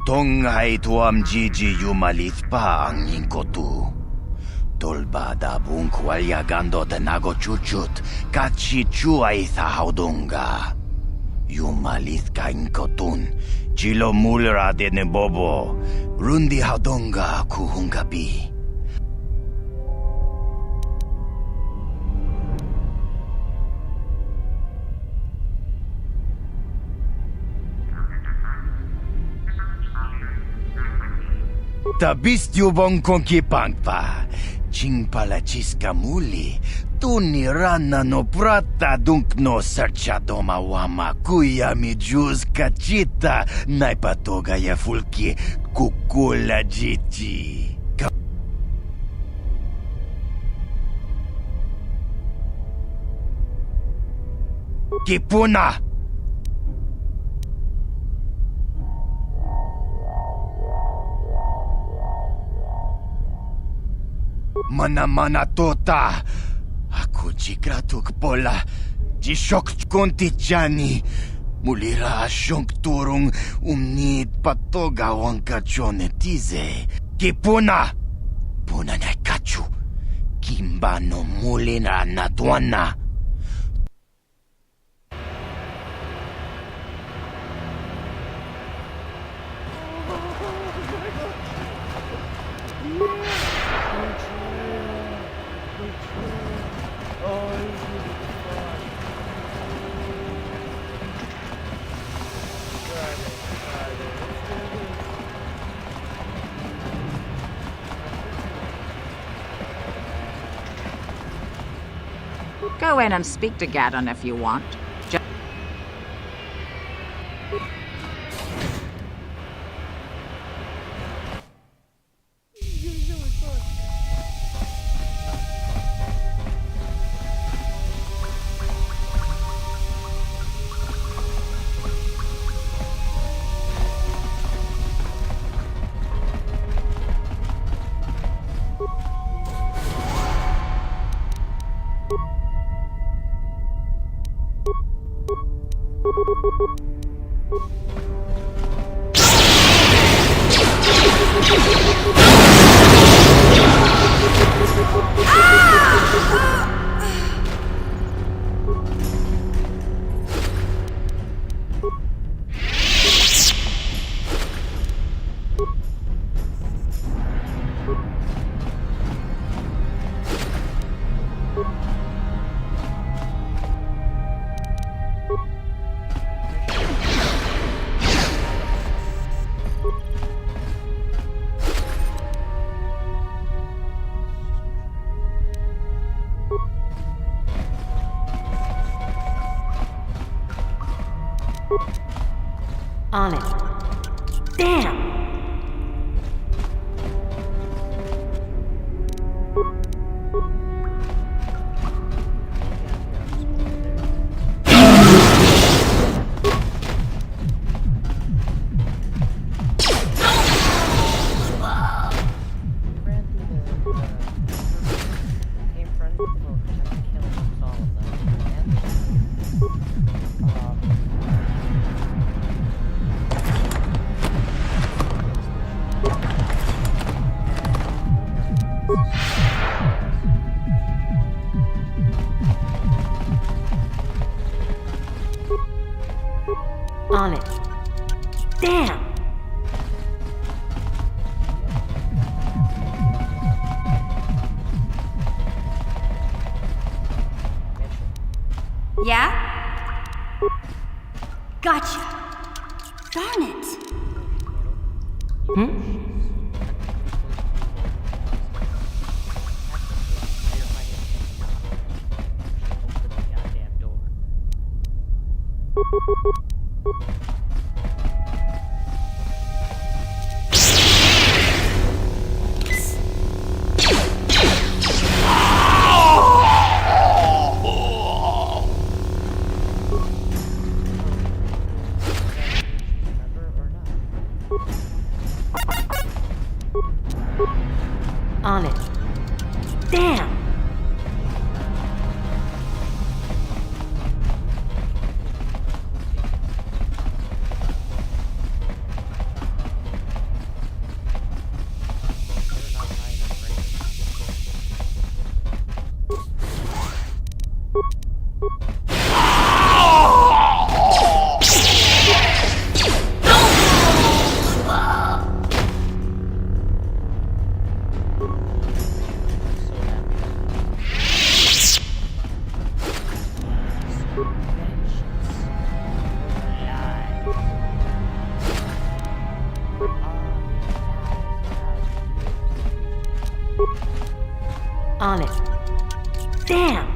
Tonghay tuam jiji yumalit pa ang yingkotu. Tolbada bunkwalya gando denago chuchut. Kachichu ay thahaudunga. Yumalit ka inkotun. Chilo mulra de nebobo. Rundi haudunga kuhungabi. Tabist yubong konkipangpa. Ching pala chiska muli. Tunirana no prata dunk no sercha doma wama. Kuya mi juz kachita. Naipatoga ya fulki. Kukula jiji. Kipuna! Mana tota. Aku jikratuk pola. Jishok konti jani. Mulira shonk turung umnid patoga wanka chonetize. Kipuna. Puna na kachu. Kimba no mulina na tuana. Go in and speak to Gadden if you want. On it. Damn! On it. Damn! Yeah? Gotcha. Darn it. On it. Damn! On it. Damn!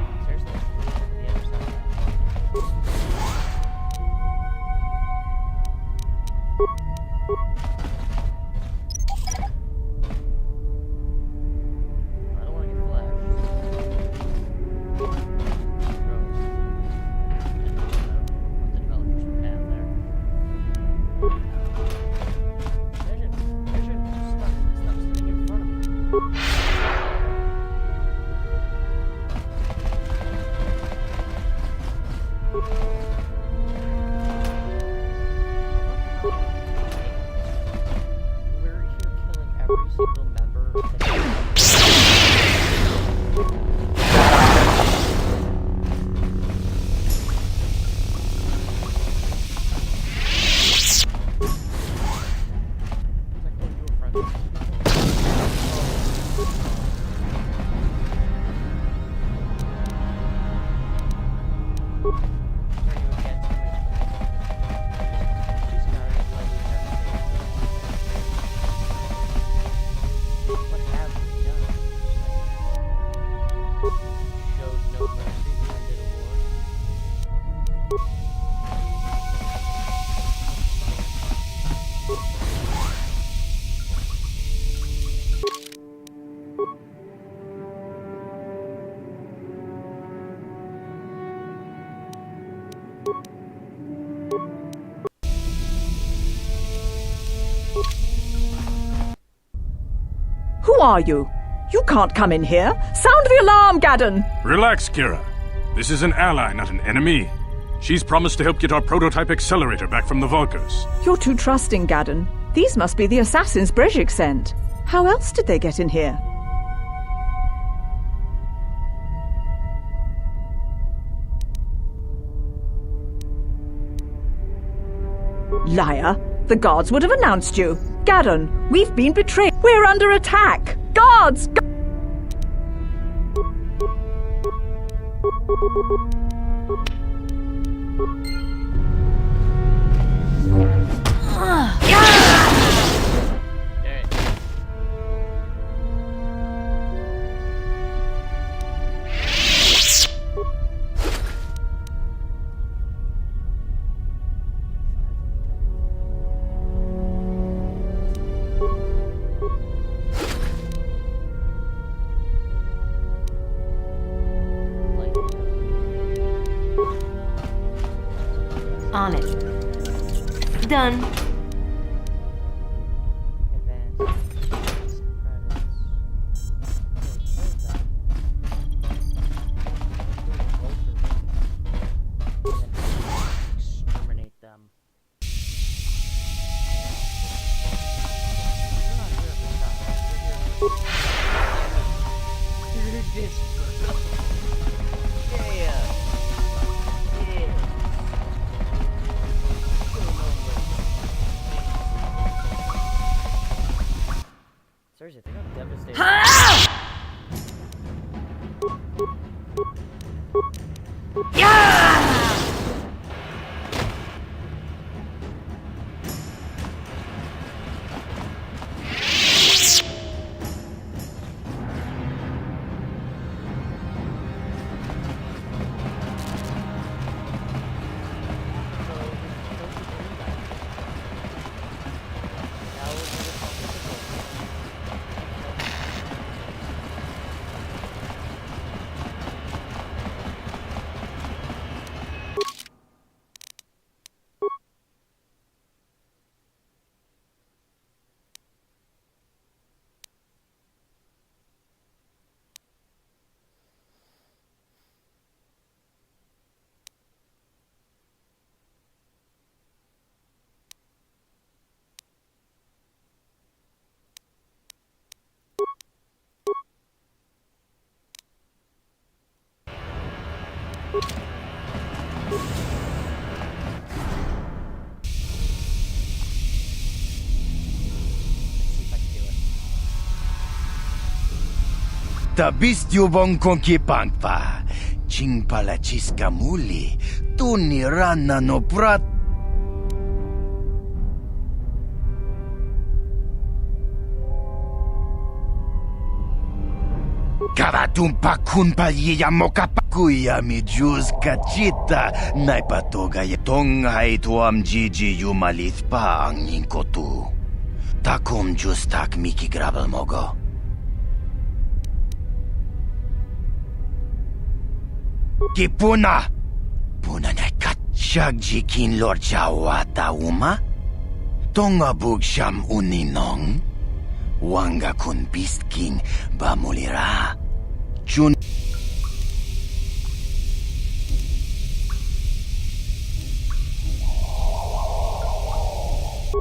Who are you? You can't come in here. Sound the alarm, Gaddon! Relax, Kira. This is an ally, not an enemy. She's promised to help get our prototype accelerator back from the Vulkars. You're too trusting, Gaddon. These must be the assassins Brejik sent. How else did they get in here? Liar. The guards would have announced you. Gaddon, we've been betrayed. We're under attack. Guards! On it. Done. Exterminate them. Seriously, think how devastating. Tabistyubong konkipangpa, chingpalachiska muli, tunirana no prat. Kavatumpa kunpalyiya mokapakuya mi juz kachita, naipatoga yetong haituam jiji yumalithpa ang ningkotu. Takum juz tak miki grabel mogo. Kipuna! Puna na kat shagjikin lord jawata uma? Tonga bugsham uninong? Wanga kun pistking bamulira. Chun...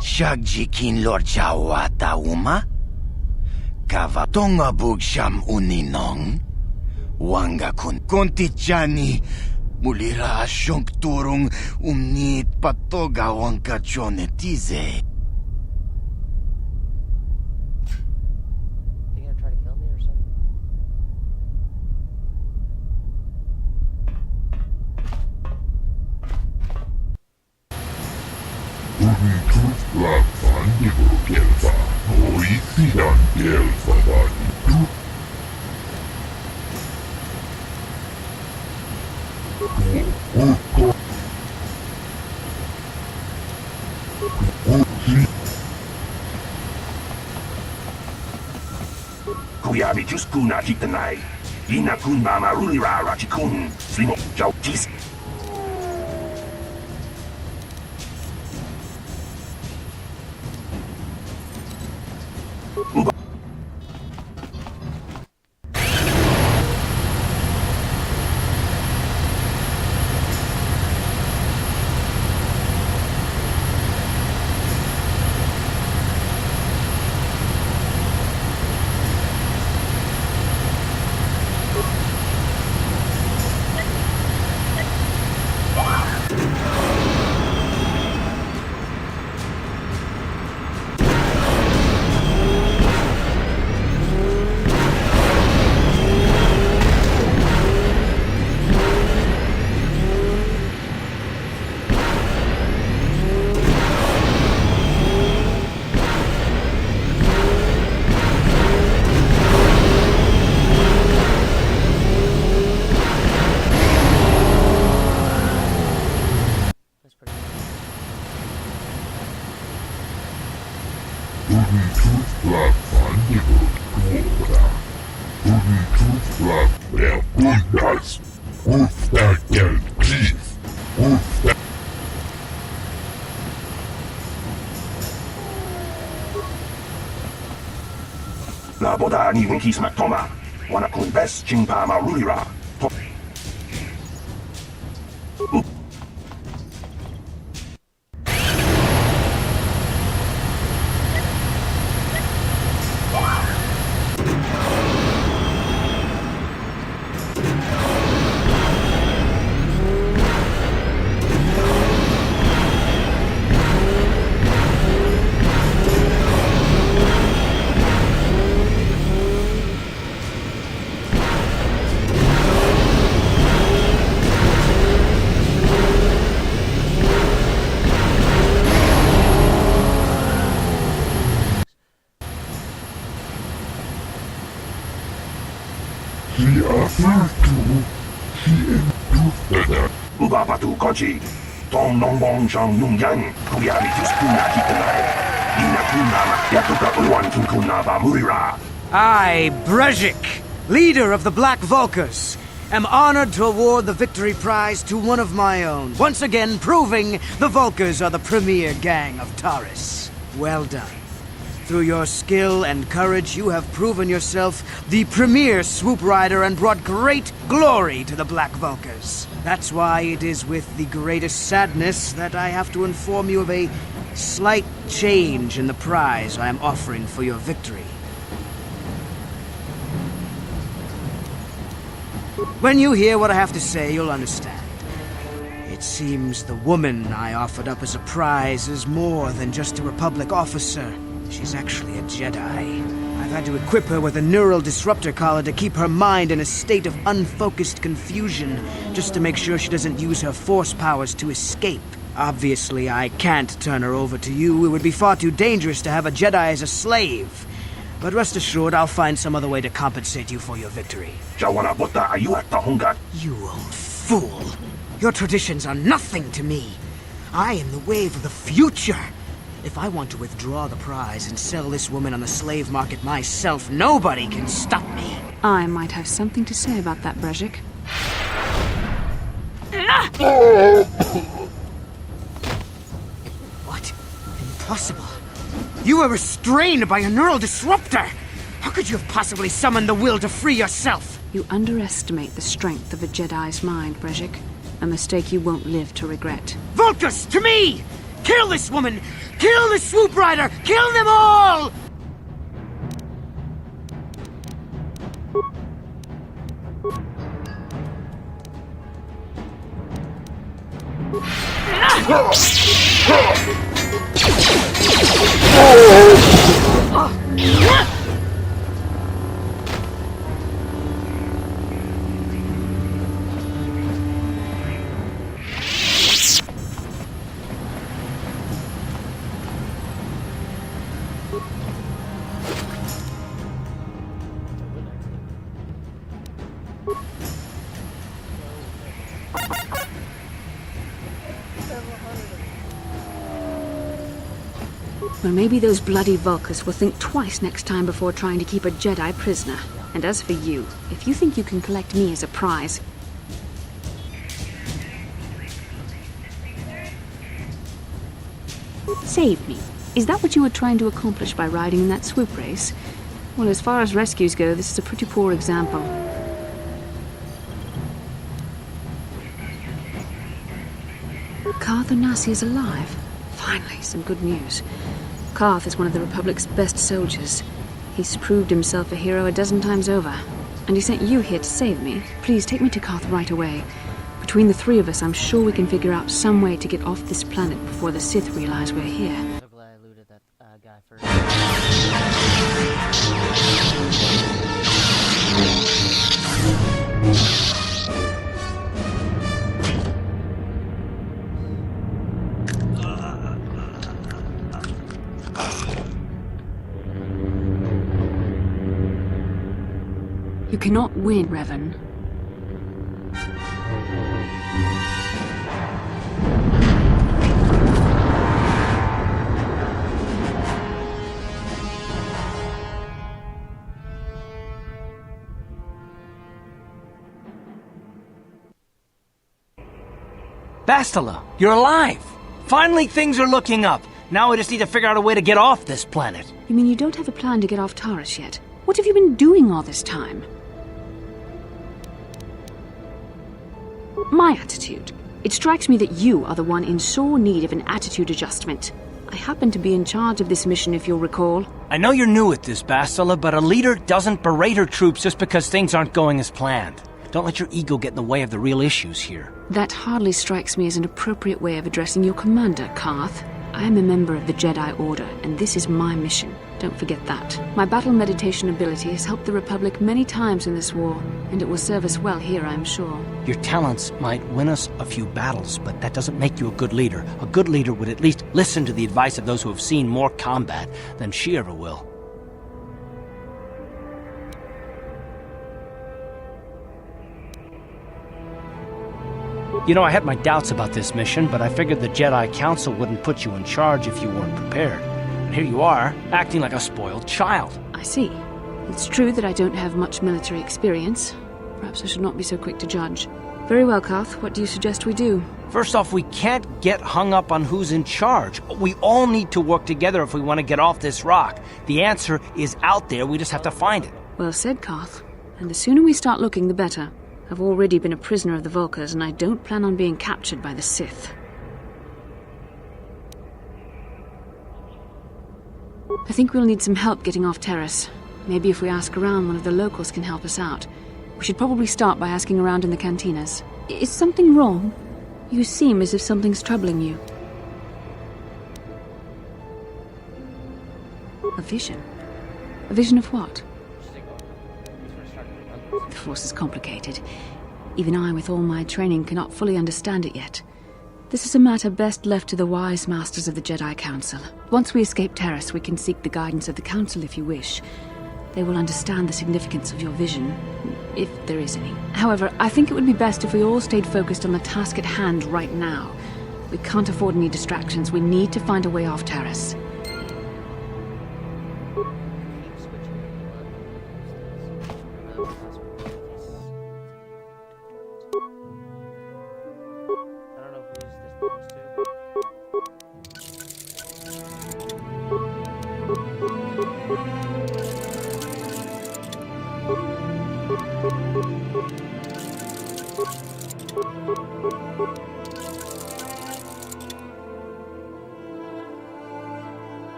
Shagjikin lord jawata uma? Kava tonga bugsham uninong? Wanga kun kontichani mulira asyong turong umnit patoga wangka chonetize. They gonna try to kill me or something? Kuyabi Juskuna Hitanai, Inakun Mama Rulira Ratikun, Slimo Jautis. Naboda ni Winkis Maktoma. Wanakun best Chingpa Marulira. Ubapatu Kochi, Tom Nongbong Shang Yung Yang, Kuyari Tuskuna Kitanai, Inakuna Yatuka Uwan Kinkunaba Murira. I, Brezhik, leader of the Black Vulkars, am honored to award the victory prize to one of my own, once again proving the Vulkars are the premier gang of Taris. Well done. Through your skill and courage, you have proven yourself the premier swoop rider and brought great glory to the Black Vulkars. That's why it is with the greatest sadness that I have to inform you of a slight change in the prize I am offering for your victory. When you hear what I have to say, you'll understand. It seems the woman I offered up as a prize is more than just a Republic officer. She's actually a Jedi. I've had to equip her with a neural disruptor collar to keep her mind in a state of unfocused confusion, just to make sure she doesn't use her force powers to escape. Obviously, I can't turn her over to you. It would be far too dangerous to have a Jedi as a slave. But rest assured, I'll find some other way to compensate you for your victory. You old fool! Your traditions are nothing to me. I am the wave of the future. If I want to withdraw the prize and sell this woman on the slave market myself, nobody can stop me. I might have something to say about that, Brezhik. What? Impossible. You were restrained by a neural disruptor. How could you have possibly summoned the will to free yourself? You underestimate the strength of a Jedi's mind, Brezhik. A mistake you won't live to regret. Vulkars, to me! Kill this woman! Kill the swoop rider! Kill them all! Well, maybe those bloody Vulkars will think twice next time before trying to keep a Jedi prisoner. And as for you, if you think you can collect me as a prize... Save me. Is that what you were trying to accomplish by riding in that swoop race? Well, as far as rescues go, this is a pretty poor example. Karth Onasi is alive. Finally, some good news. Karth is one of the Republic's best soldiers. He's proved himself a hero a dozen times over. And he sent you here to save me. Please take me to Karth right away. Between the three of us, I'm sure we can figure out some way to get off this planet before the Sith realize we're here. I'm so glad I looted that guy first. You cannot win, Revan. Bastila, you're alive! Finally, things are looking up. Now we just need to figure out a way to get off this planet. You mean you don't have a plan to get off Taurus yet? What have you been doing all this time? My attitude. It strikes me that you are the one in sore need of an attitude adjustment. I happen to be in charge of this mission, if you'll recall. I know you're new at this, Bastila, but a leader doesn't berate her troops just because things aren't going as planned. Don't let your ego get in the way of the real issues here. That hardly strikes me as an appropriate way of addressing your commander, Karth. I am a member of the Jedi Order, and this is my mission. Don't forget that. My battle meditation ability has helped the Republic many times in this war, and it will serve us well here, I'm sure. Your talents might win us a few battles, but that doesn't make you a good leader. A good leader would at least listen to the advice of those who have seen more combat than she ever will. You know, I had my doubts about this mission, but I figured the Jedi Council wouldn't put you in charge if you weren't prepared. And here you are, acting like a spoiled child. I see. It's true that I don't have much military experience. Perhaps I should not be so quick to judge. Very well, Karth. What do you suggest we do? First off, we can't get hung up on who's in charge. We all need to work together if we want to get off this rock. The answer is out there, we just have to find it. Well said, Karth. And the sooner we start looking, the better. I've already been a prisoner of the Vulkars, and I don't plan on being captured by the Sith. I think we'll need some help getting off Terrace. Maybe if we ask around, one of the locals can help us out. We should probably start by asking around in the cantinas. Is something wrong? You seem as if something's troubling you. A vision? A vision of what? The Force is complicated. Even I, with all my training, cannot fully understand it yet. This is a matter best left to the wise masters of the Jedi Council. Once we escape Terrace, we can seek the guidance of the Council if you wish. They will understand the significance of your vision, if there is any. However, I think it would be best if we all stayed focused on the task at hand right now. We can't afford any distractions. We need to find a way off Terrace.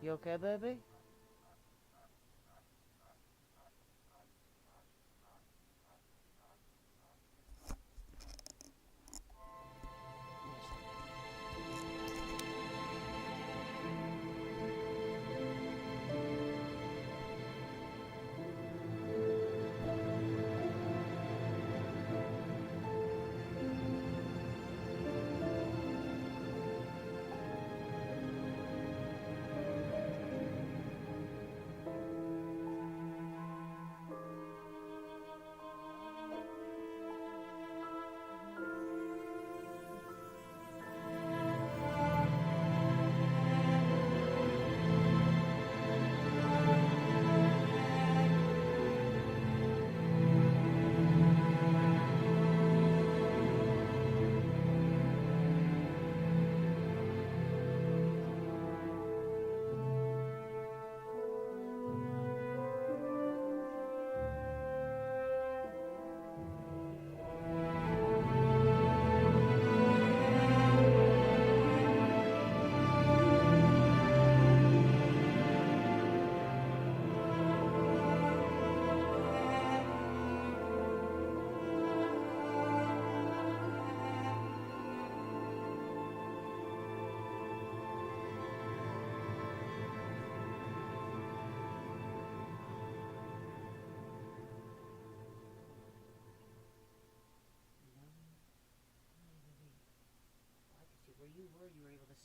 You okay, baby?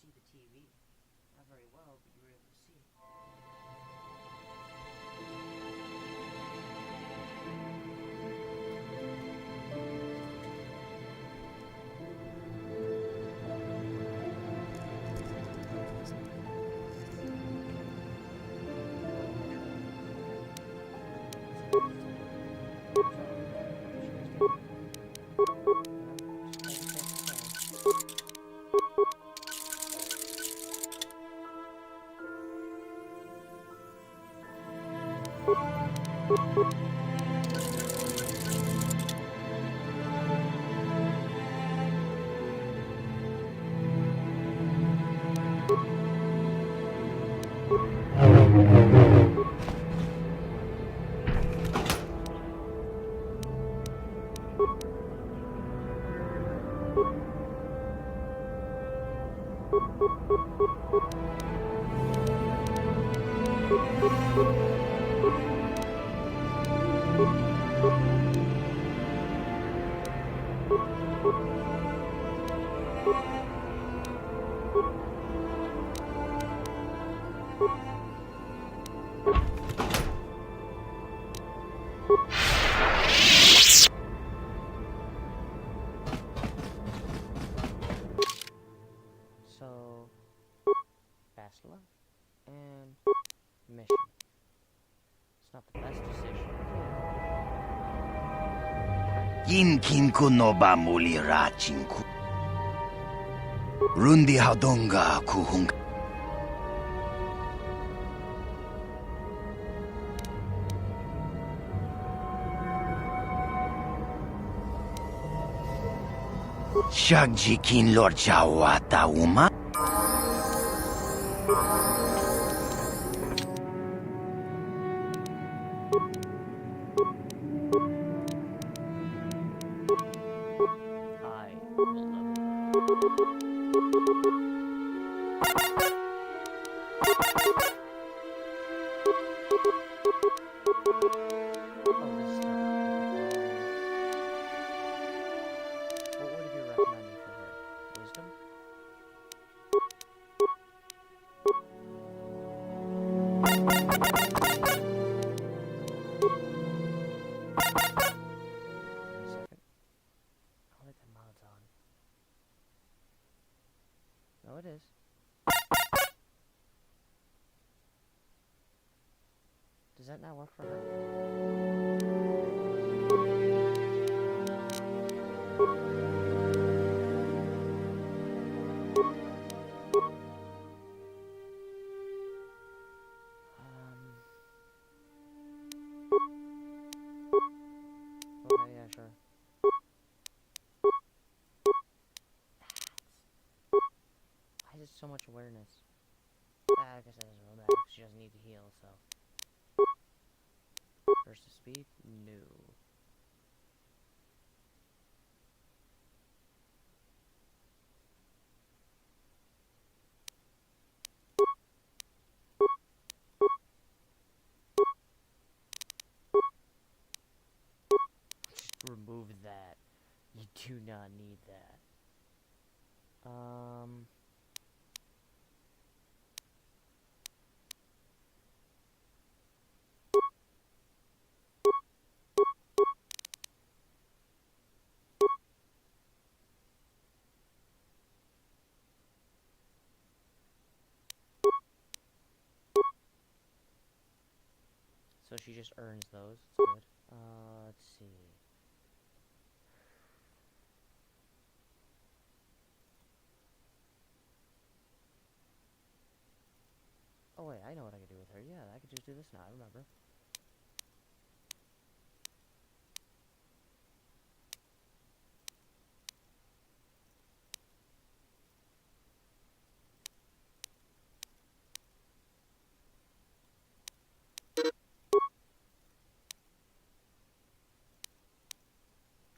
see the TV. Not very well, but you were able to see it. So, Bastila and mission. It's not the best decision. Yinkinku no ba muli rachinku. Rundi hadonga kuhung. Shagjikin Lord Chawata Uma. No, it is. Does that not work for her? Okay, yeah, sure. Why is it so much awareness? I guess that doesn't really matter because she doesn't need to heal, so. Burst of speed? No. Just remove that. You do not need that. So she just earns those. It's good. Let's see. Oh wait, I know what I could do with her. Yeah, I could just do this now, I remember.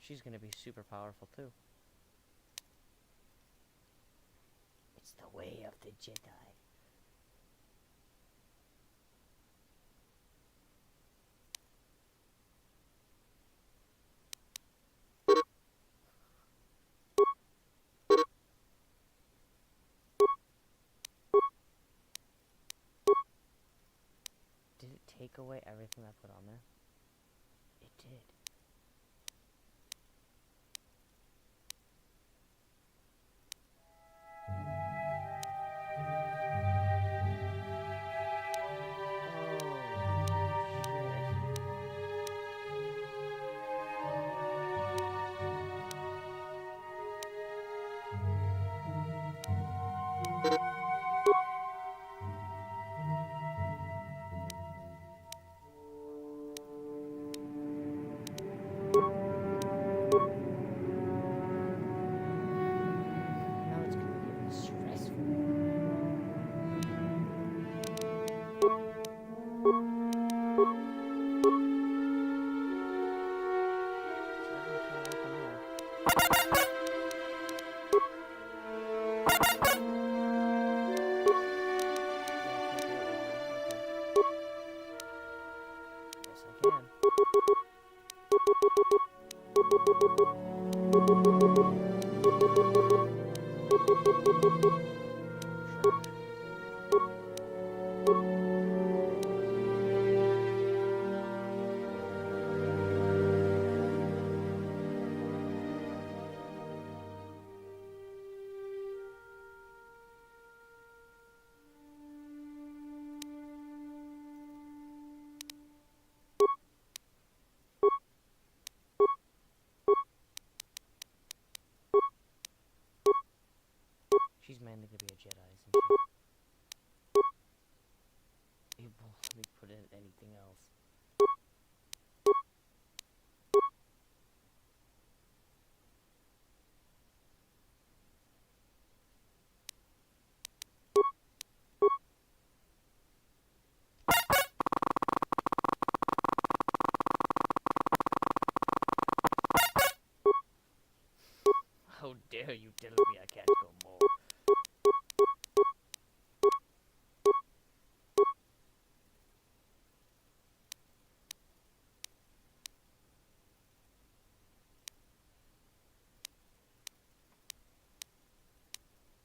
She's gonna be super powerful too. It's the way of the Jedi. take away everything I put on there? It did. She's manly to be a Jedi, isn't she? It won't let me put in anything else. How dare you tell me I can't go more?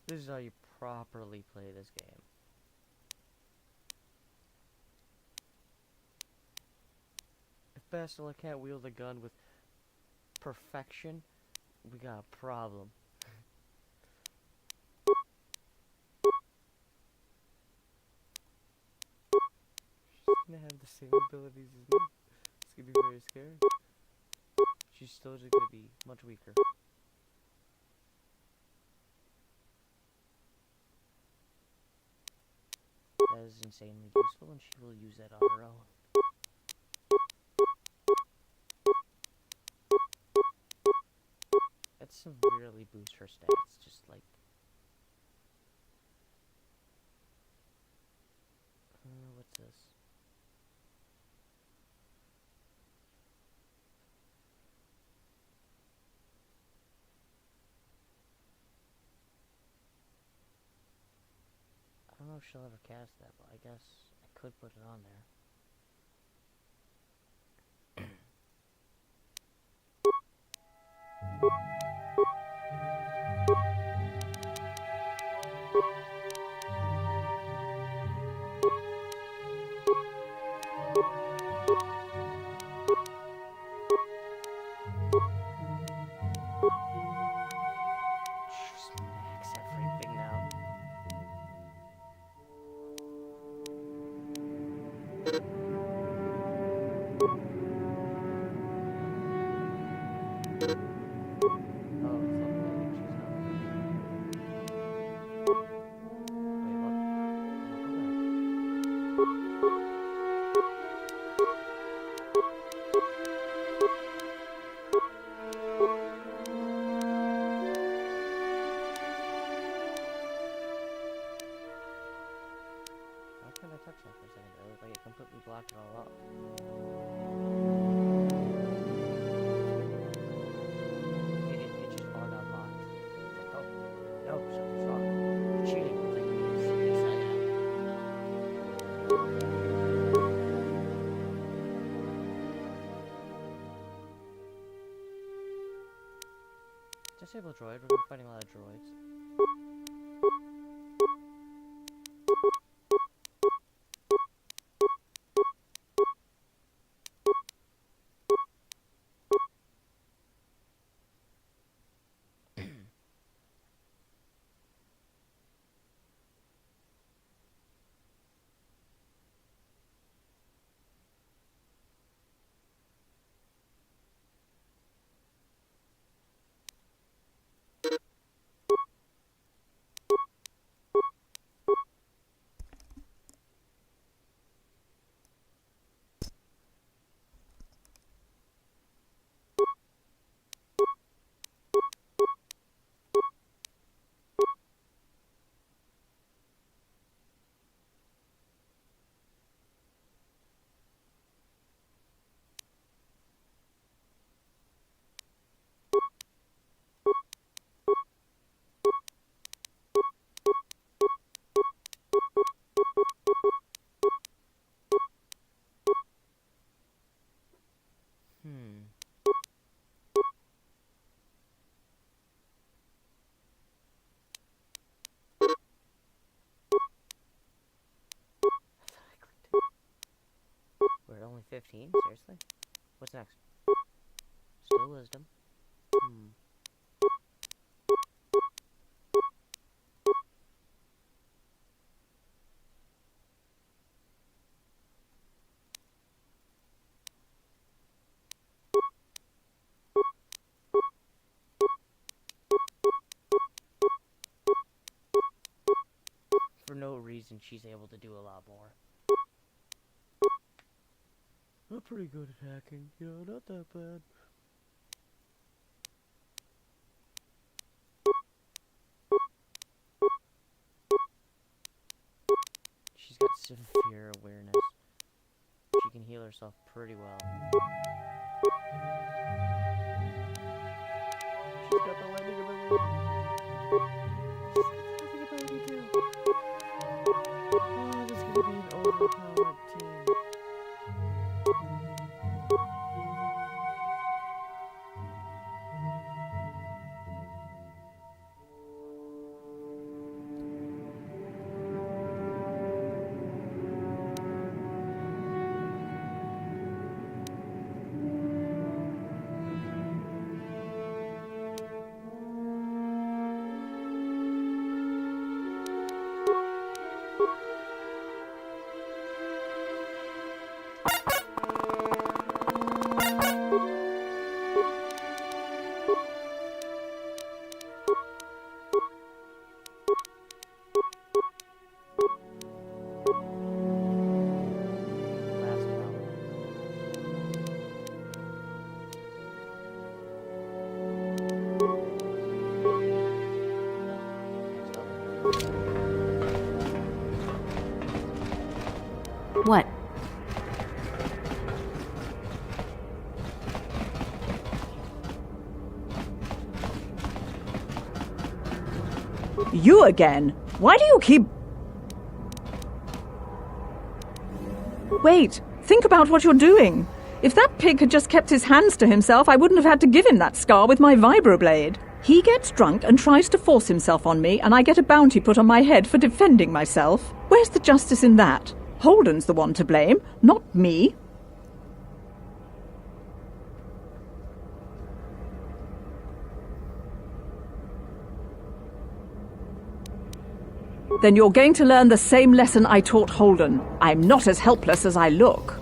This is how you properly play this game. If Bastila can't wield a gun with perfection, we got a problem. She's gonna have the same abilities as me. It's gonna be very scary. She's still just gonna be much weaker. That is insanely useful, and she will use that on her own. That severely boosts her stats, just like... what's this? I don't know if she'll ever cast that, but I guess I could put it on there. Just max everything now. Block it all up. It just fogged out locked. It's like, oh, no, something's wrong. You're cheating. It's like, disable droid. We're gonna be fighting a lot of droids. only 15? Seriously? What's next? Still wisdom. For no reason, she's able to do a lot more. I'm pretty good at hacking, you know, not that bad. She's got severe awareness. She can heal herself pretty well. She's got the landing ability. Oh, this is gonna be an overpowered team. What? You again? Why do you keep... Wait, think about what you're doing. If that pig had just kept his hands to himself, I wouldn't have had to give him that scar with my vibroblade. He gets drunk and tries to force himself on me, and I get a bounty put on my head for defending myself. Where's the justice in that? Holden's the one to blame, not me. Then you're going to learn the same lesson I taught Holden. I'm not as helpless as I look.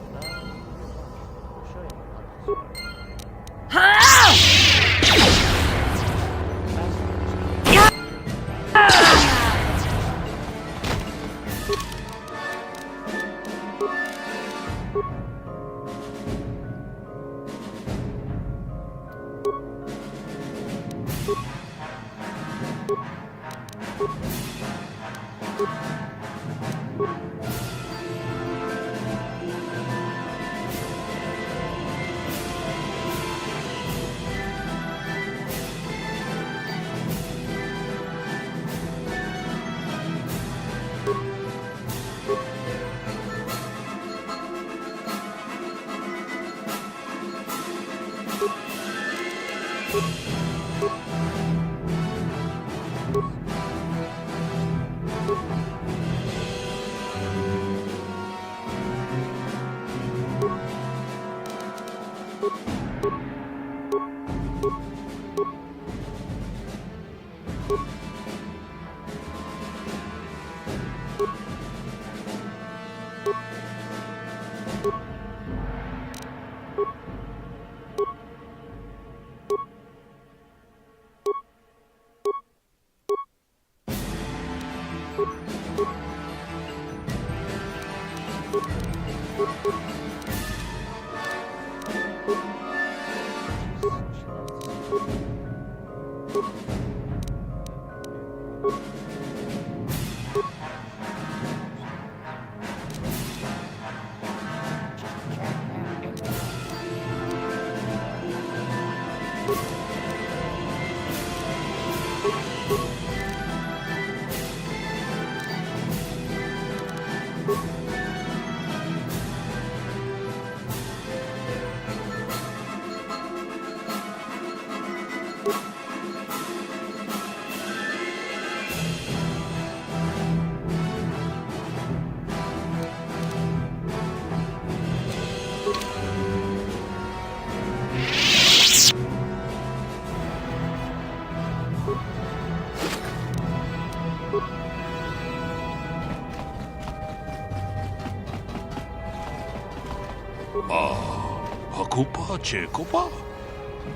Hakupa Chekopa?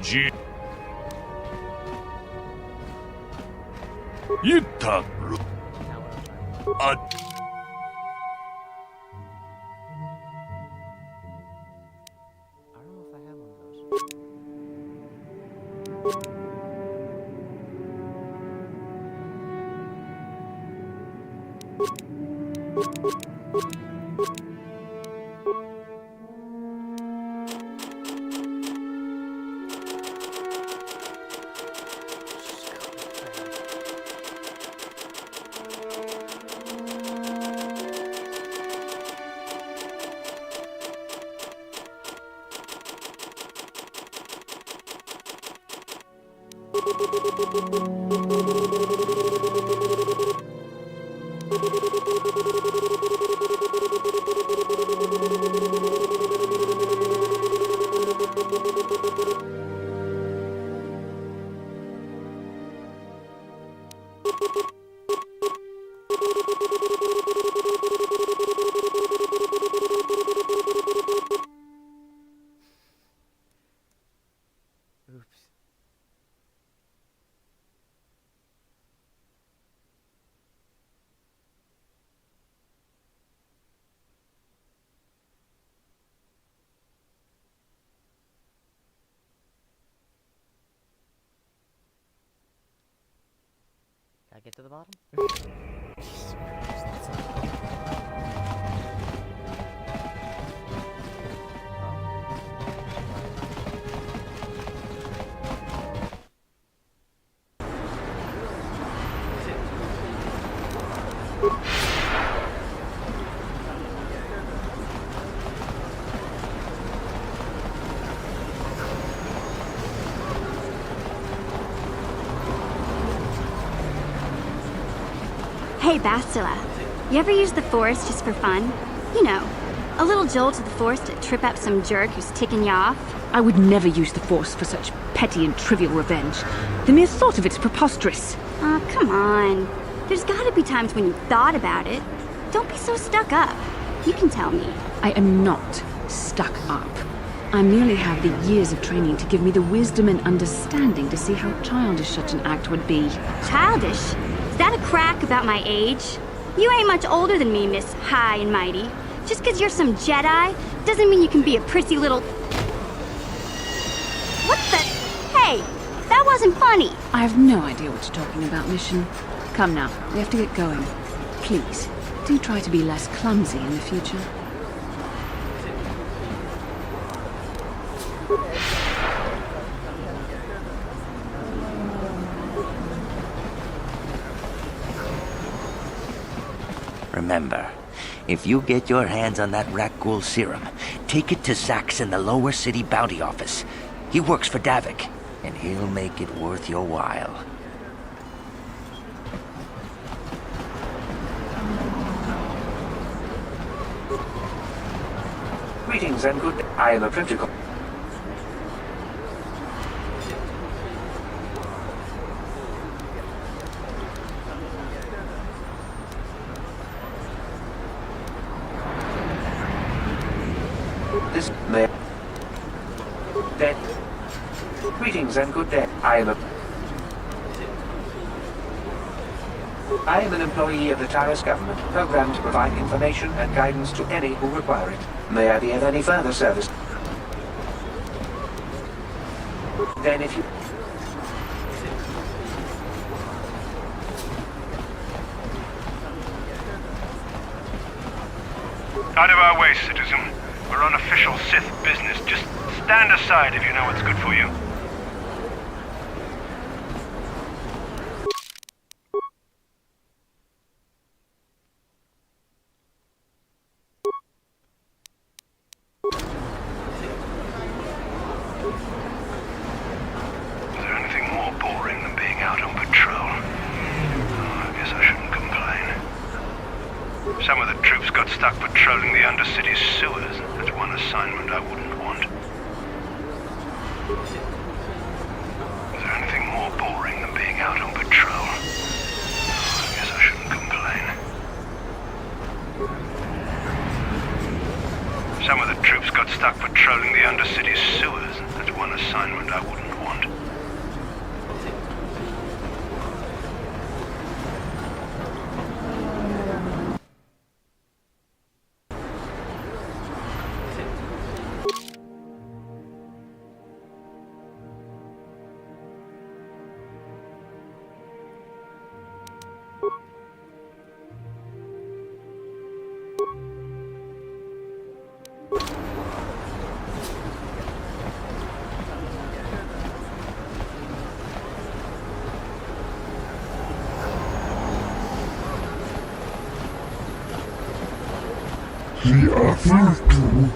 Ji. Yita. Oops. Can I get to the bottom? Hey, Bastila, you ever use the Force just for fun? You know, a little jolt of the Force to trip up some jerk who's ticking you off? I would never use the Force for such petty and trivial revenge. The mere thought of it's preposterous. Oh, come on. There's gotta be times when you thought about it. Don't be so stuck up. You can tell me. I am not stuck up. I merely have the years of training to give me the wisdom and understanding to see how childish such an act would be. Childish? Is that a crack about my age? You ain't much older than me, Miss High and Mighty. Just 'cause you're some Jedi doesn't mean you can be a prissy little... What the... Hey, that wasn't funny. I have no idea what you're talking about, Mission. Come now, we have to get going. Please, do try to be less clumsy in the future. Remember, if you get your hands on that Rakghoul serum, take it to Zax in the Lower City Bounty Office. He works for Davik, and he'll make it worth your while. Greetings and good... I am a protocol... This may... Then... Greetings and good day. I am an employee of the Taris government, programmed to provide information and guidance to any who require it. May I be of any further service? Then if you... Out of our way, citizen. We're on official Sith business. Just stand aside if you know what's good for you. Is there anything more boring than being out on patrol? Oh, I guess I shouldn't complain. Some of the troops got stuck patrolling the Undercity sewers. That's one assignment I wouldn't want. Is there anything more boring than being out on patrol? I guess I should She offered to.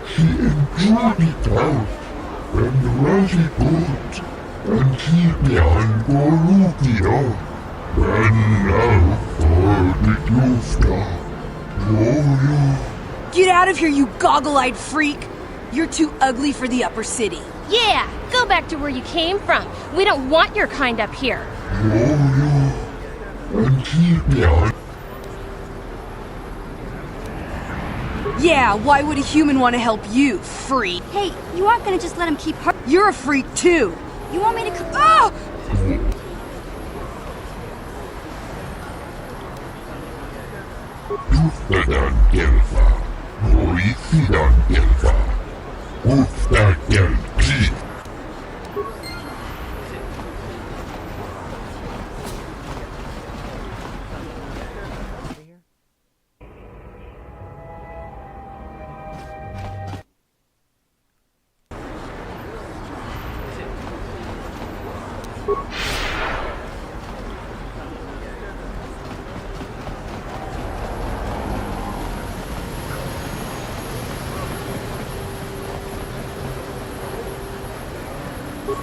She enjoyed it out. And very good. And she behind Bolivia. And now for the Gufta. Oh, Get out of here, you goggle-eyed freak! You're too ugly for the upper city. Yeah, go back to where you came from. We don't want your kind up here. And she behind. Yeah, why would a human want to help you, freak? Hey, you aren't gonna just let him keep hurt. You're a freak too. You want me to Ah! Uftadan Delva. Moisidan Delva. Uftadan G.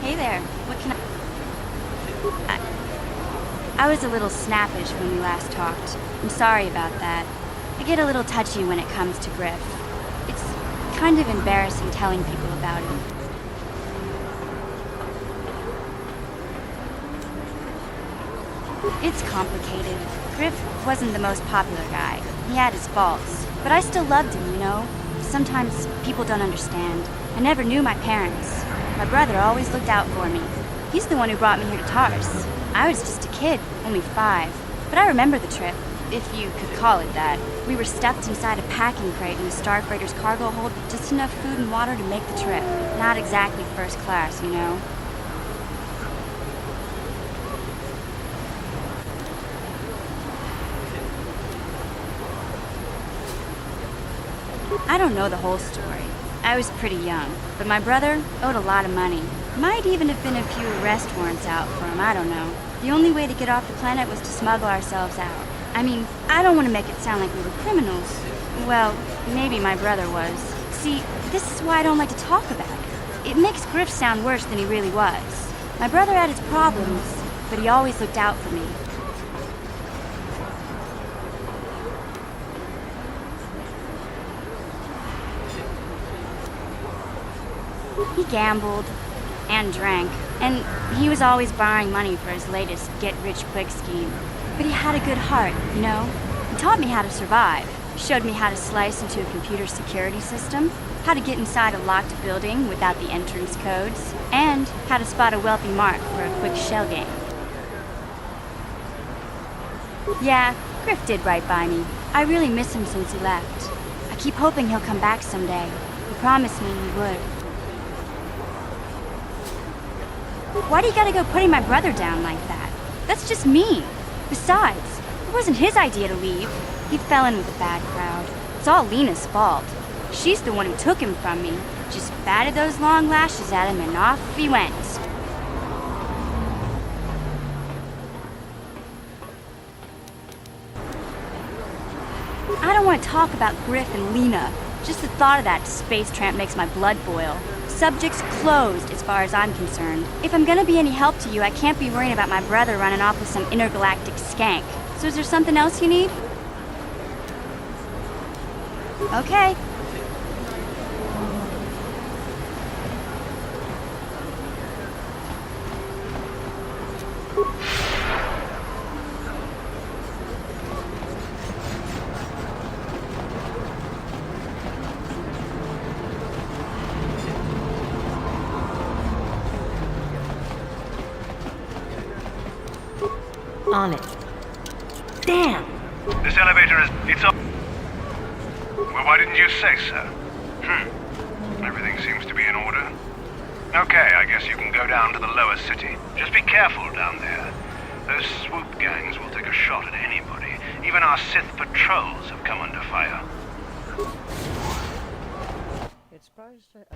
Hey there, what can I was a little snappish when we last talked. I'm sorry about that. I get a little touchy when it comes to Griff. It's kind of embarrassing telling people about him. It's complicated. Griff wasn't the most popular guy. He had his faults. But I still loved him, you know? Sometimes people don't understand. I never knew my parents. My brother always looked out for me. He's the one who brought me here to Tars. I was just a kid, only 5. But I remember the trip, if you could call it that. We were stuffed inside a packing crate in the Star Freighter's cargo hold with just enough food and water to make the trip. Not exactly first class, you know? I don't know the whole story. I was pretty young, but my brother owed a lot of money. Might even have been a few arrest warrants out for him, I don't know. The only way to get off the planet was to smuggle ourselves out. I mean, I don't want to make it sound like we were criminals. Well, maybe my brother was. See, this is why I don't like to talk about it. It makes Griff sound worse than he really was. My brother had his problems, but he always looked out for me. He gambled and drank, and he was always borrowing money for his latest get-rich-quick scheme. But he had a good heart, you know? He taught me how to survive. He showed me how to slice into a computer security system, how to get inside a locked building without the entrance codes, and how to spot a wealthy mark for a quick shell game. Yeah, Griff did right by me. I really miss him since he left. I keep hoping he'll come back someday. He promised me he would. Why do you gotta go putting my brother down like that? That's just mean. Besides, it wasn't his idea to leave. He fell in with a bad crowd. It's all Lena's fault. She's the one who took him from me. Just batted those long lashes at him and off he went. I don't want to talk about Griff and Lena. Just the thought of that space tramp makes my blood boil. Subject's closed as far as I'm concerned. If I'm gonna be any help to you, I can't be worrying about my brother running off with some intergalactic skank. So is there something else you need? Okay. On it. Damn! This elevator it's up. Well, why didn't you say so? Everything seems to be in order. Okay, I guess you can go down to the lower city. Just be careful down there. Those swoop gangs will take a shot at anybody. Even our Sith patrols have come under fire. It's probably just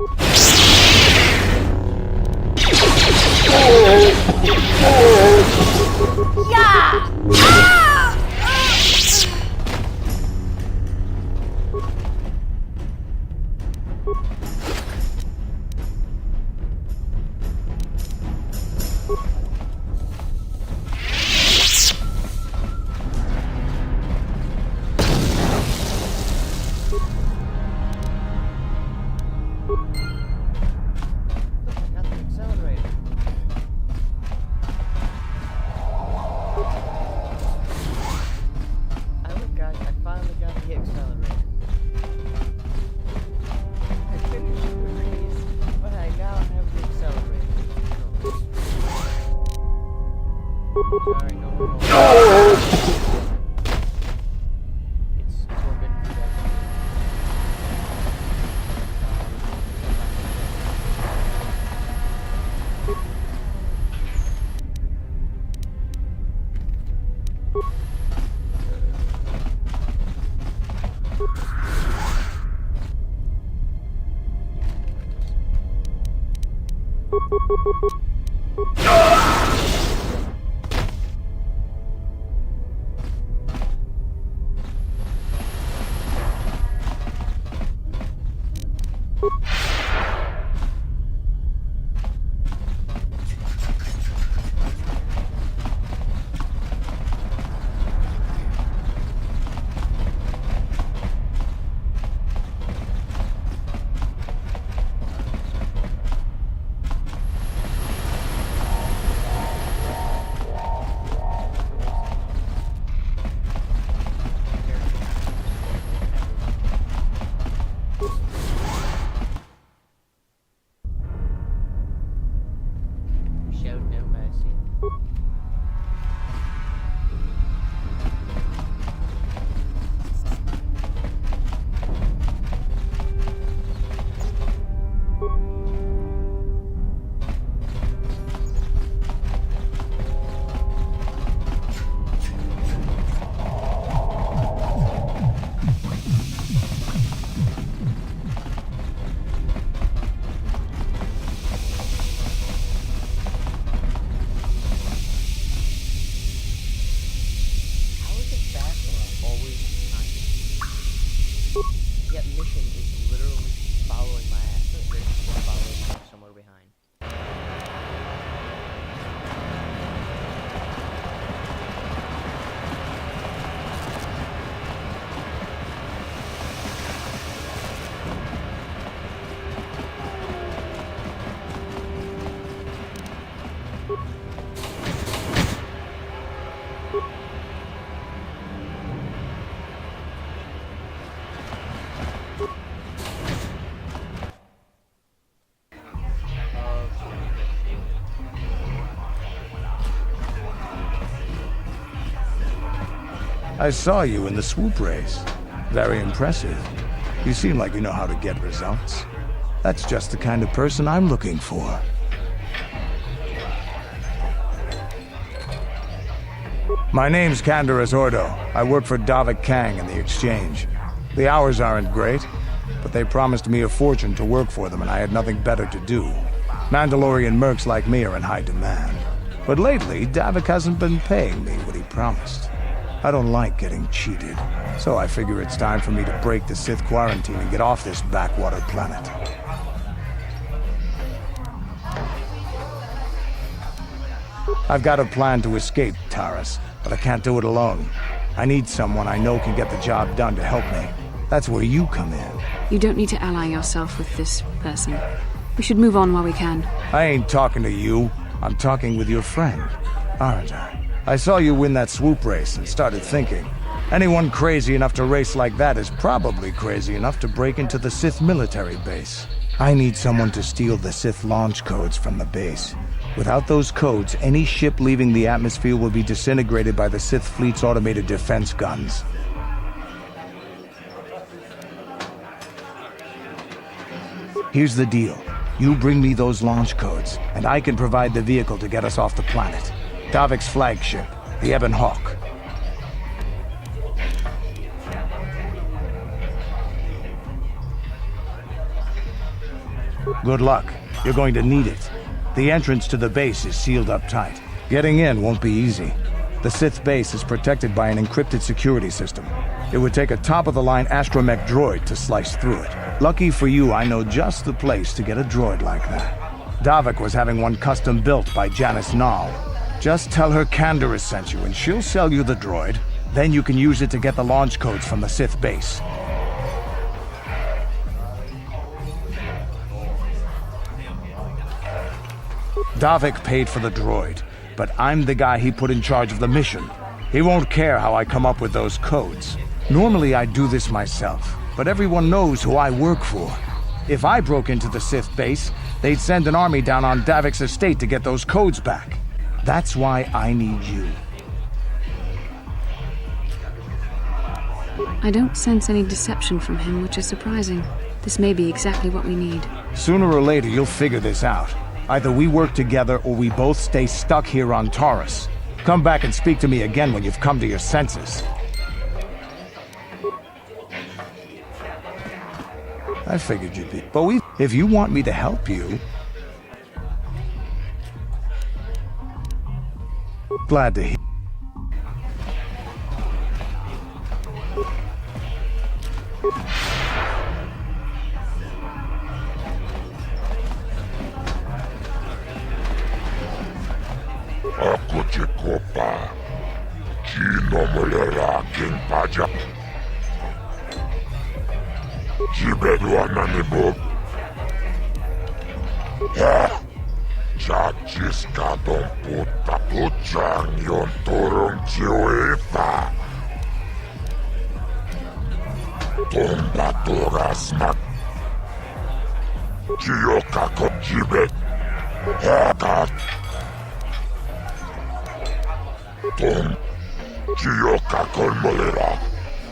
Yeah! Ah! I saw you in the swoop race. Very impressive. You seem like you know how to get results. That's just the kind of person I'm looking for. My name's Canderous Ordo. I work for Davik Kang in the Exchange. The hours aren't great, but they promised me a fortune to work for them and I had nothing better to do. Mandalorian mercs like me are in high demand. But lately, Davik hasn't been paying me what he promised. I don't like getting cheated, so I figure it's time for me to break the Sith quarantine and get off this backwater planet. I've got a plan to escape, Taris, but I can't do it alone. I need someone I know can get the job done to help me. That's where you come in. You don't need to ally yourself with this person. We should move on while we can. I ain't talking to you. I'm talking with your friend, aren't I? I saw you win that swoop race and started thinking, anyone crazy enough to race like that is probably crazy enough to break into the Sith military base. I need someone to steal the Sith launch codes from the base. Without those codes, any ship leaving the atmosphere will be disintegrated by the Sith fleet's automated defense guns. Here's the deal. You bring me those launch codes, and I can provide the vehicle to get us off the planet. Davik's flagship, the Ebon Hawk. Good luck. You're going to need it. The entrance to the base is sealed up tight. Getting in won't be easy. The Sith base is protected by an encrypted security system. It would take a top-of-the-line astromech droid to slice through it. Lucky for you, I know just the place to get a droid like that. Davik was having one custom built by Janice Nall. Just tell her Canderous sent you and she'll sell you the droid. Then you can use it to get the launch codes from the Sith base. Davik paid for the droid, but I'm the guy he put in charge of the mission. He won't care how I come up with those codes. Normally I'd do this myself, but everyone knows who I work for. If I broke into the Sith base, they'd send an army down on Davik's estate to get those codes back. That's why I need you. I don't sense any deception from him, which is surprising. This may be exactly what we need. Sooner or later you'll figure this out. Either we work together or we both stay stuck here on Taurus. Come back and speak to me again when you've come to your senses. I figured you'd be. But if you want me to help you... Glad to hear. Ako ci kopa. Kino mulera king paja. Jibedwa nani bob. Chachis kadon puta puchang yon turong chiwepa. Tomba toras mak. Chiyoka ko jibed. Hekat. Tom, Chiyoka con molera.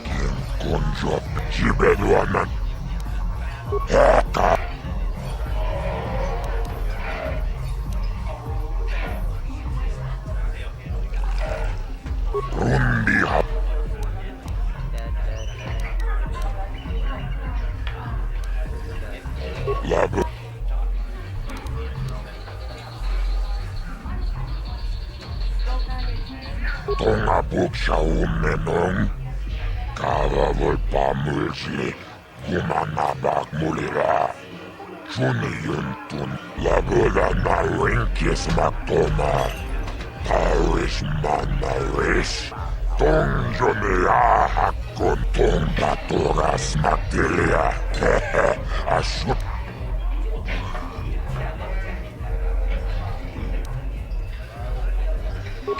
Quien conjo Chibeduanan. Eka. Rundiha. Labo. Tonga buksha umenong. Kava volpa mulsi. Kumanabak mulira. Chuni yuntun. Labola na rinkis maktoma. Paris manaris. Tong jonia hakon. Tong batoras maktilia. Hehe. Asut.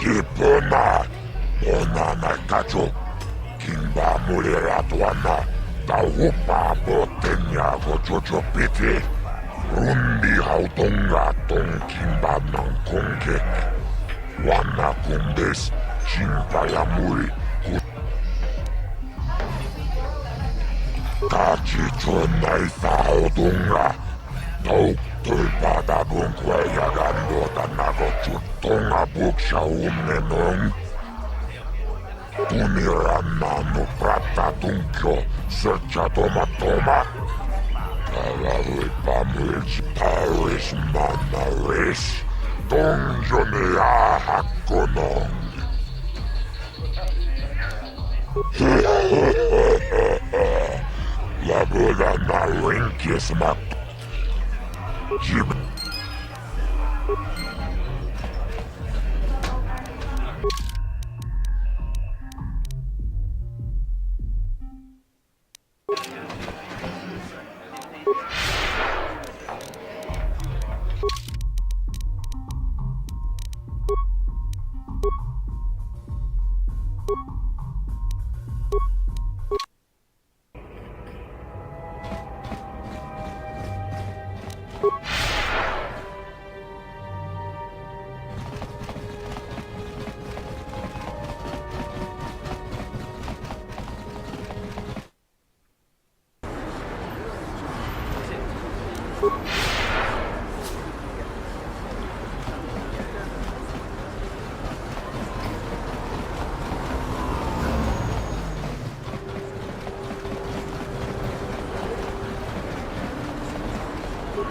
Kipona, ona na kacho, kimba mulera tuana, taupa botenya gojojo piti, rundi hautonga tong kimba nang kongek, wana kumbes, chimpa ya muri, kachi chona ifa hautonga, tauk tulpada bunkwe ya gandota nagochut. Tonga buksha umenong. Tunirannanu prata tunkyo. Searcha toma. Kalavui pamilsi Paris manaris. Tongjoni ahakkonong. Labuda na rinkis mak. Jib.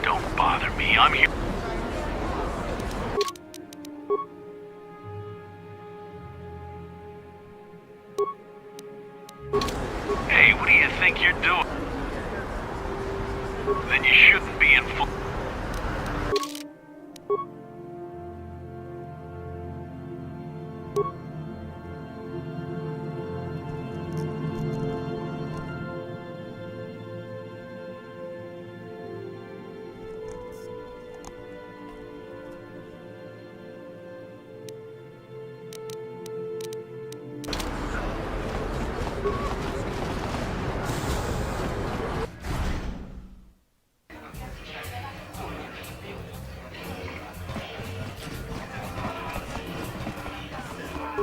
Don't bother me. I'm here. Hey, what do you think you're doing? Then you shouldn't be in full...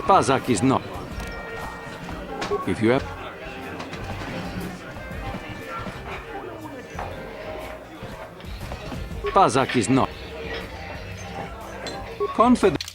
Pazak is not. If you have... Pazak is not. Confident.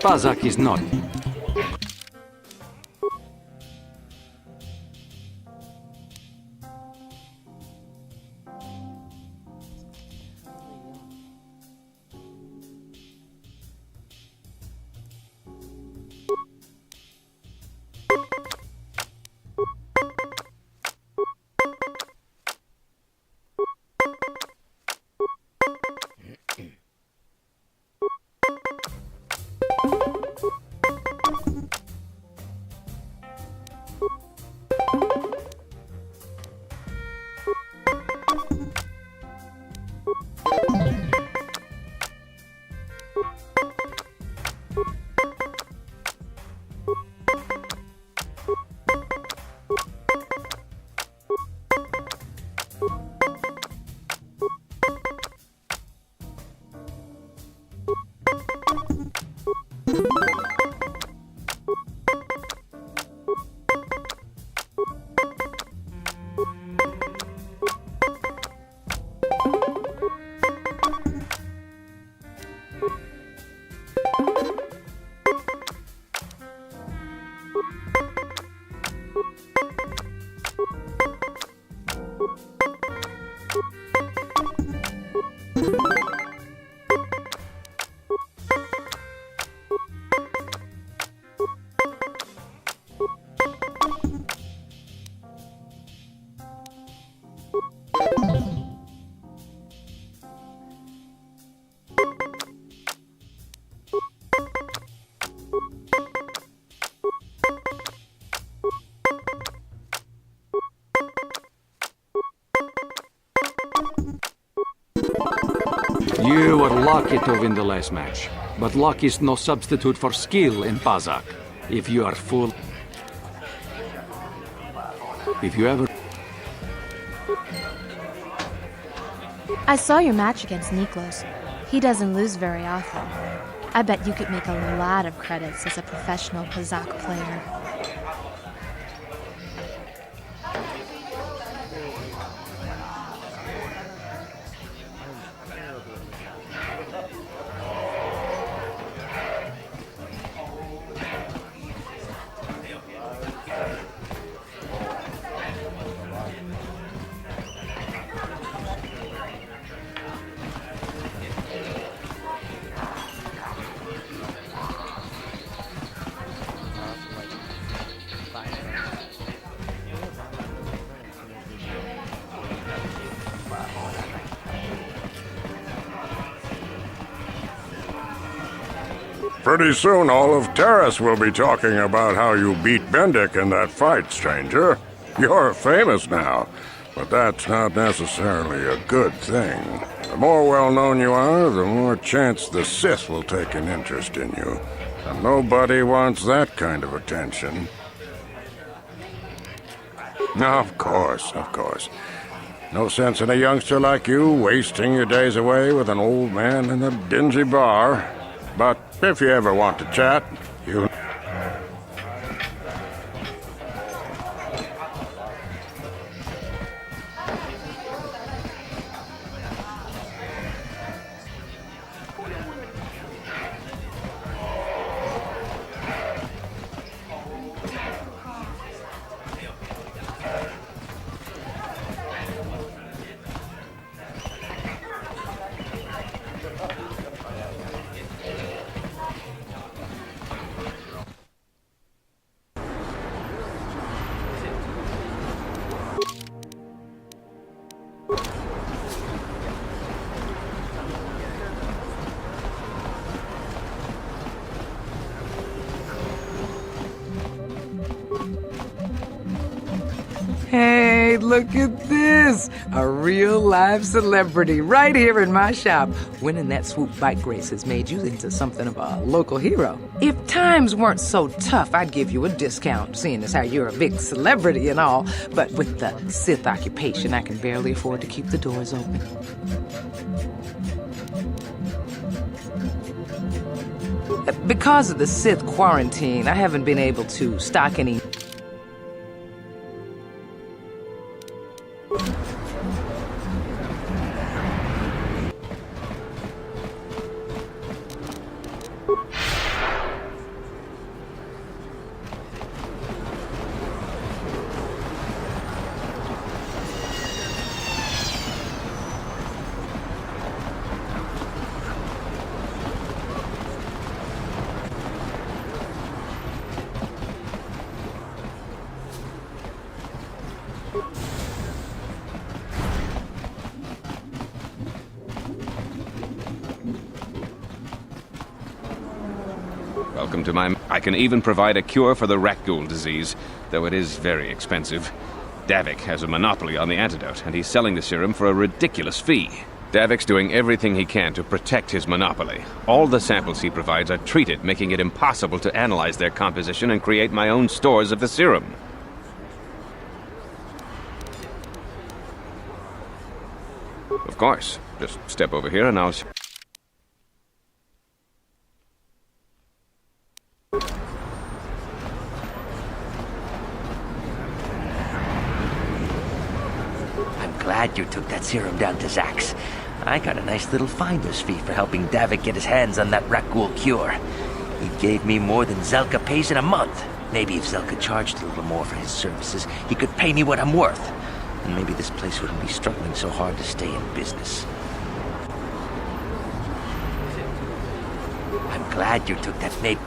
Pazak is not. You were lucky to win the last match, but luck is no substitute for skill in Pazak. If you are full... If you ever... I saw your match against Niklos. He doesn't lose very often. I bet you could make a lot of credits as a professional Pazak player. Pretty soon all of Terrace will be talking about how you beat Bendik in that fight, stranger. You're famous now, but that's not necessarily a good thing. The more well-known you are, the more chance the Sith will take an interest in you. And nobody wants that kind of attention. Of course, of course. No sense in a youngster like you wasting your days away with an old man in a dingy bar. But if you ever want to chat, you... Hey, look at this! A real live celebrity right here in my shop. Winning that swoop bike race has made you into something of a local hero. If times weren't so tough, I'd give you a discount, seeing as how you're a big celebrity and all. But with the Sith occupation, I can barely afford to keep the doors open. Because of the Sith quarantine, I haven't been able to stock any... Welcome to my... I can even provide a cure for the Rakghoul disease, though it is very expensive. Davik has a monopoly on the antidote, and he's selling the serum for a ridiculous fee. Davik's doing everything he can to protect his monopoly. All the samples he provides are treated, making it impossible to analyze their composition and create my own stores of the serum. Of course. Just step over here and I'll... Glad you took that serum down to Zax. I got a nice little finder's fee for helping Davik get his hands on that Rakghoul cure. He gave me more than Zelka pays in a month. Maybe if Zelka charged a little more for his services, he could pay me what I'm worth. And maybe this place wouldn't be struggling so hard to stay in business. I'm glad you took that name.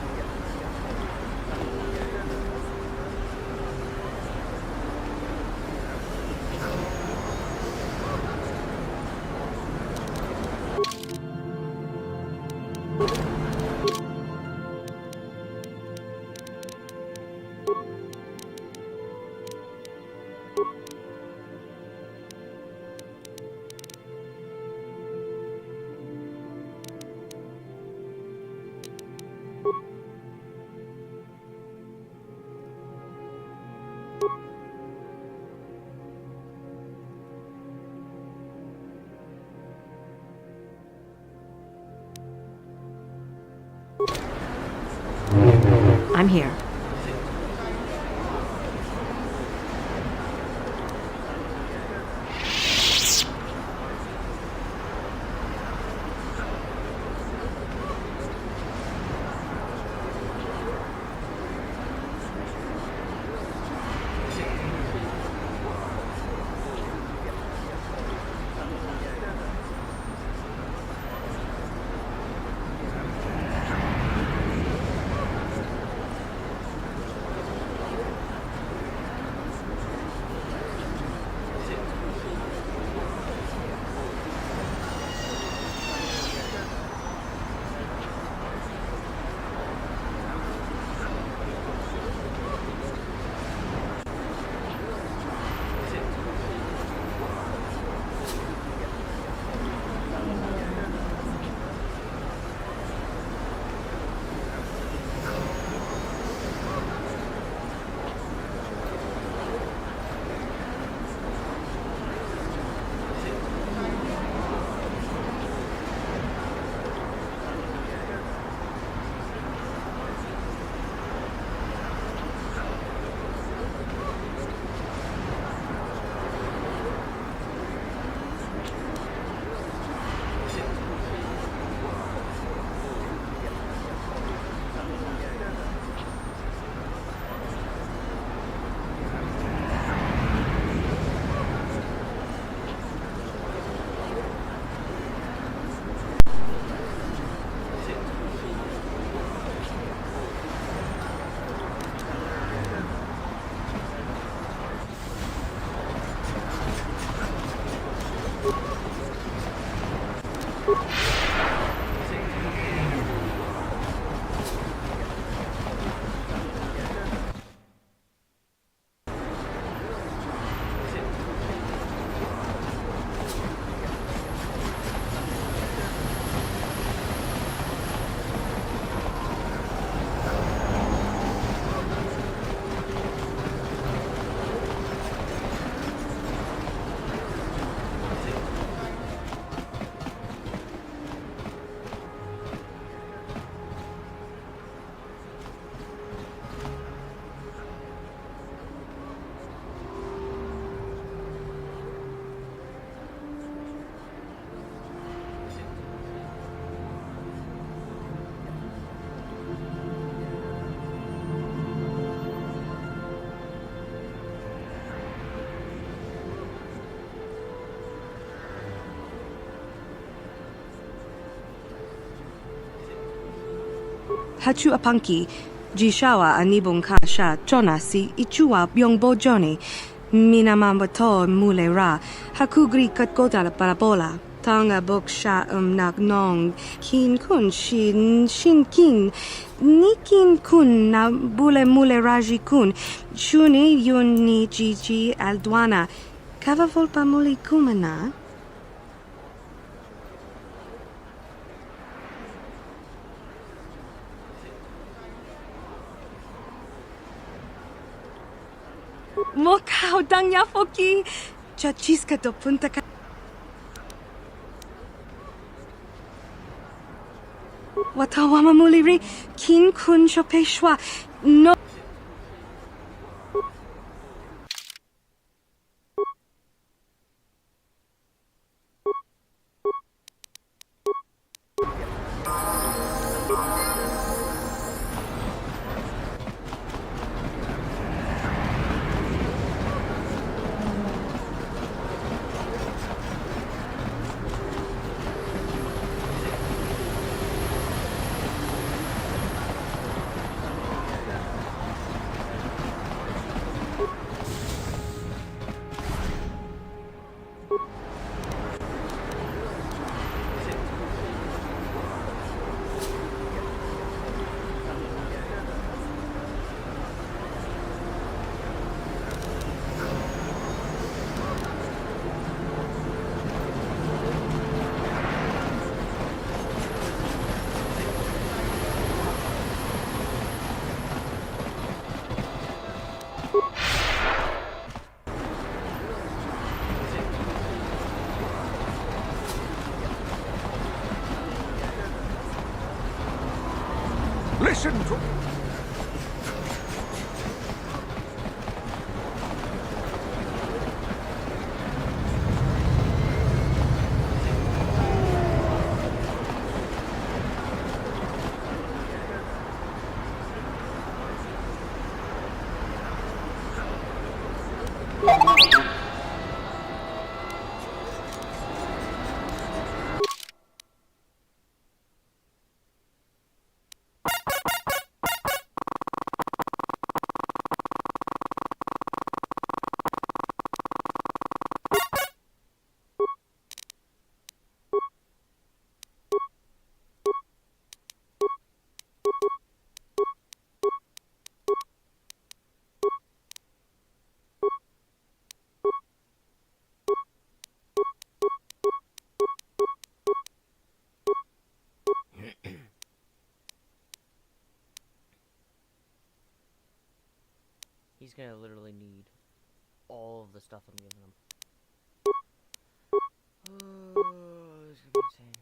I'm here. Hachu apanki, jishawa anibung kasha chonasi ichua byongbo joni, minamambato mule ra, hakugri katkota la parabola, tanga boksha nak nong, kin kun shin kin, nikin kun na bule mule raji kun, shuni yun ni jiji aldwana, kava volpa muli kumana. Mokau dang yafoki, chachiska do punta ka. Watawama muliri, kin kun shopeshwa, no. Listen to... He's gonna literally need all of the stuff I'm giving him. Oh, this is gonna be insane.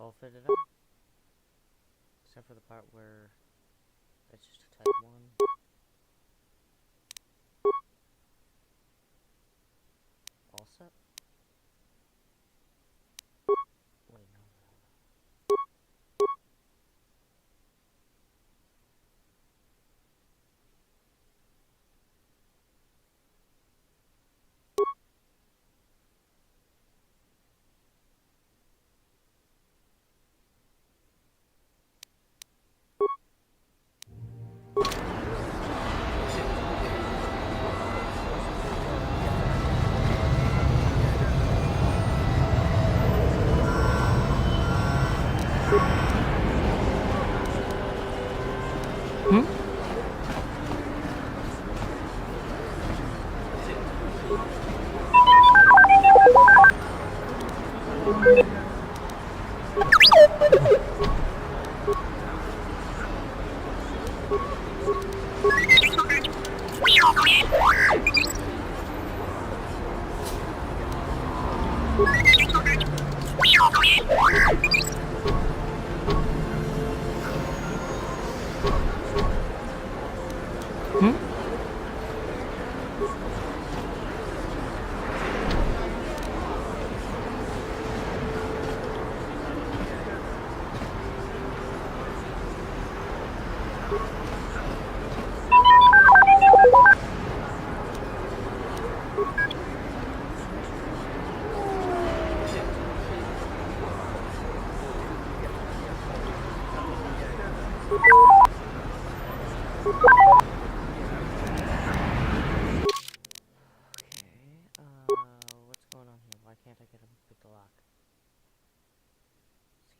All fitted up, except for the part where it's just a type 1. All set. Wait, no.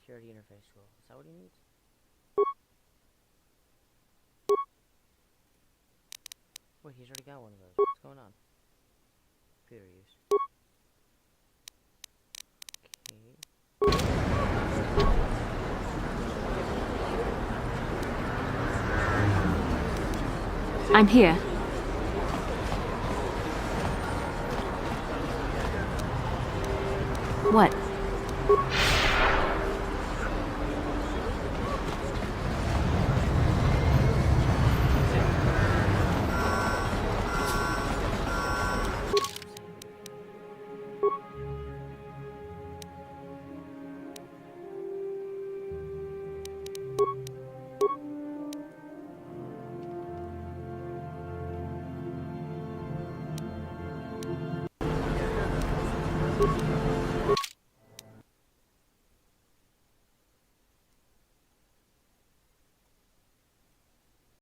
Security interface tool. Is that what he needs? Wait, he's already got one of those. What's going on? Computer use. Okay. I'm here. What?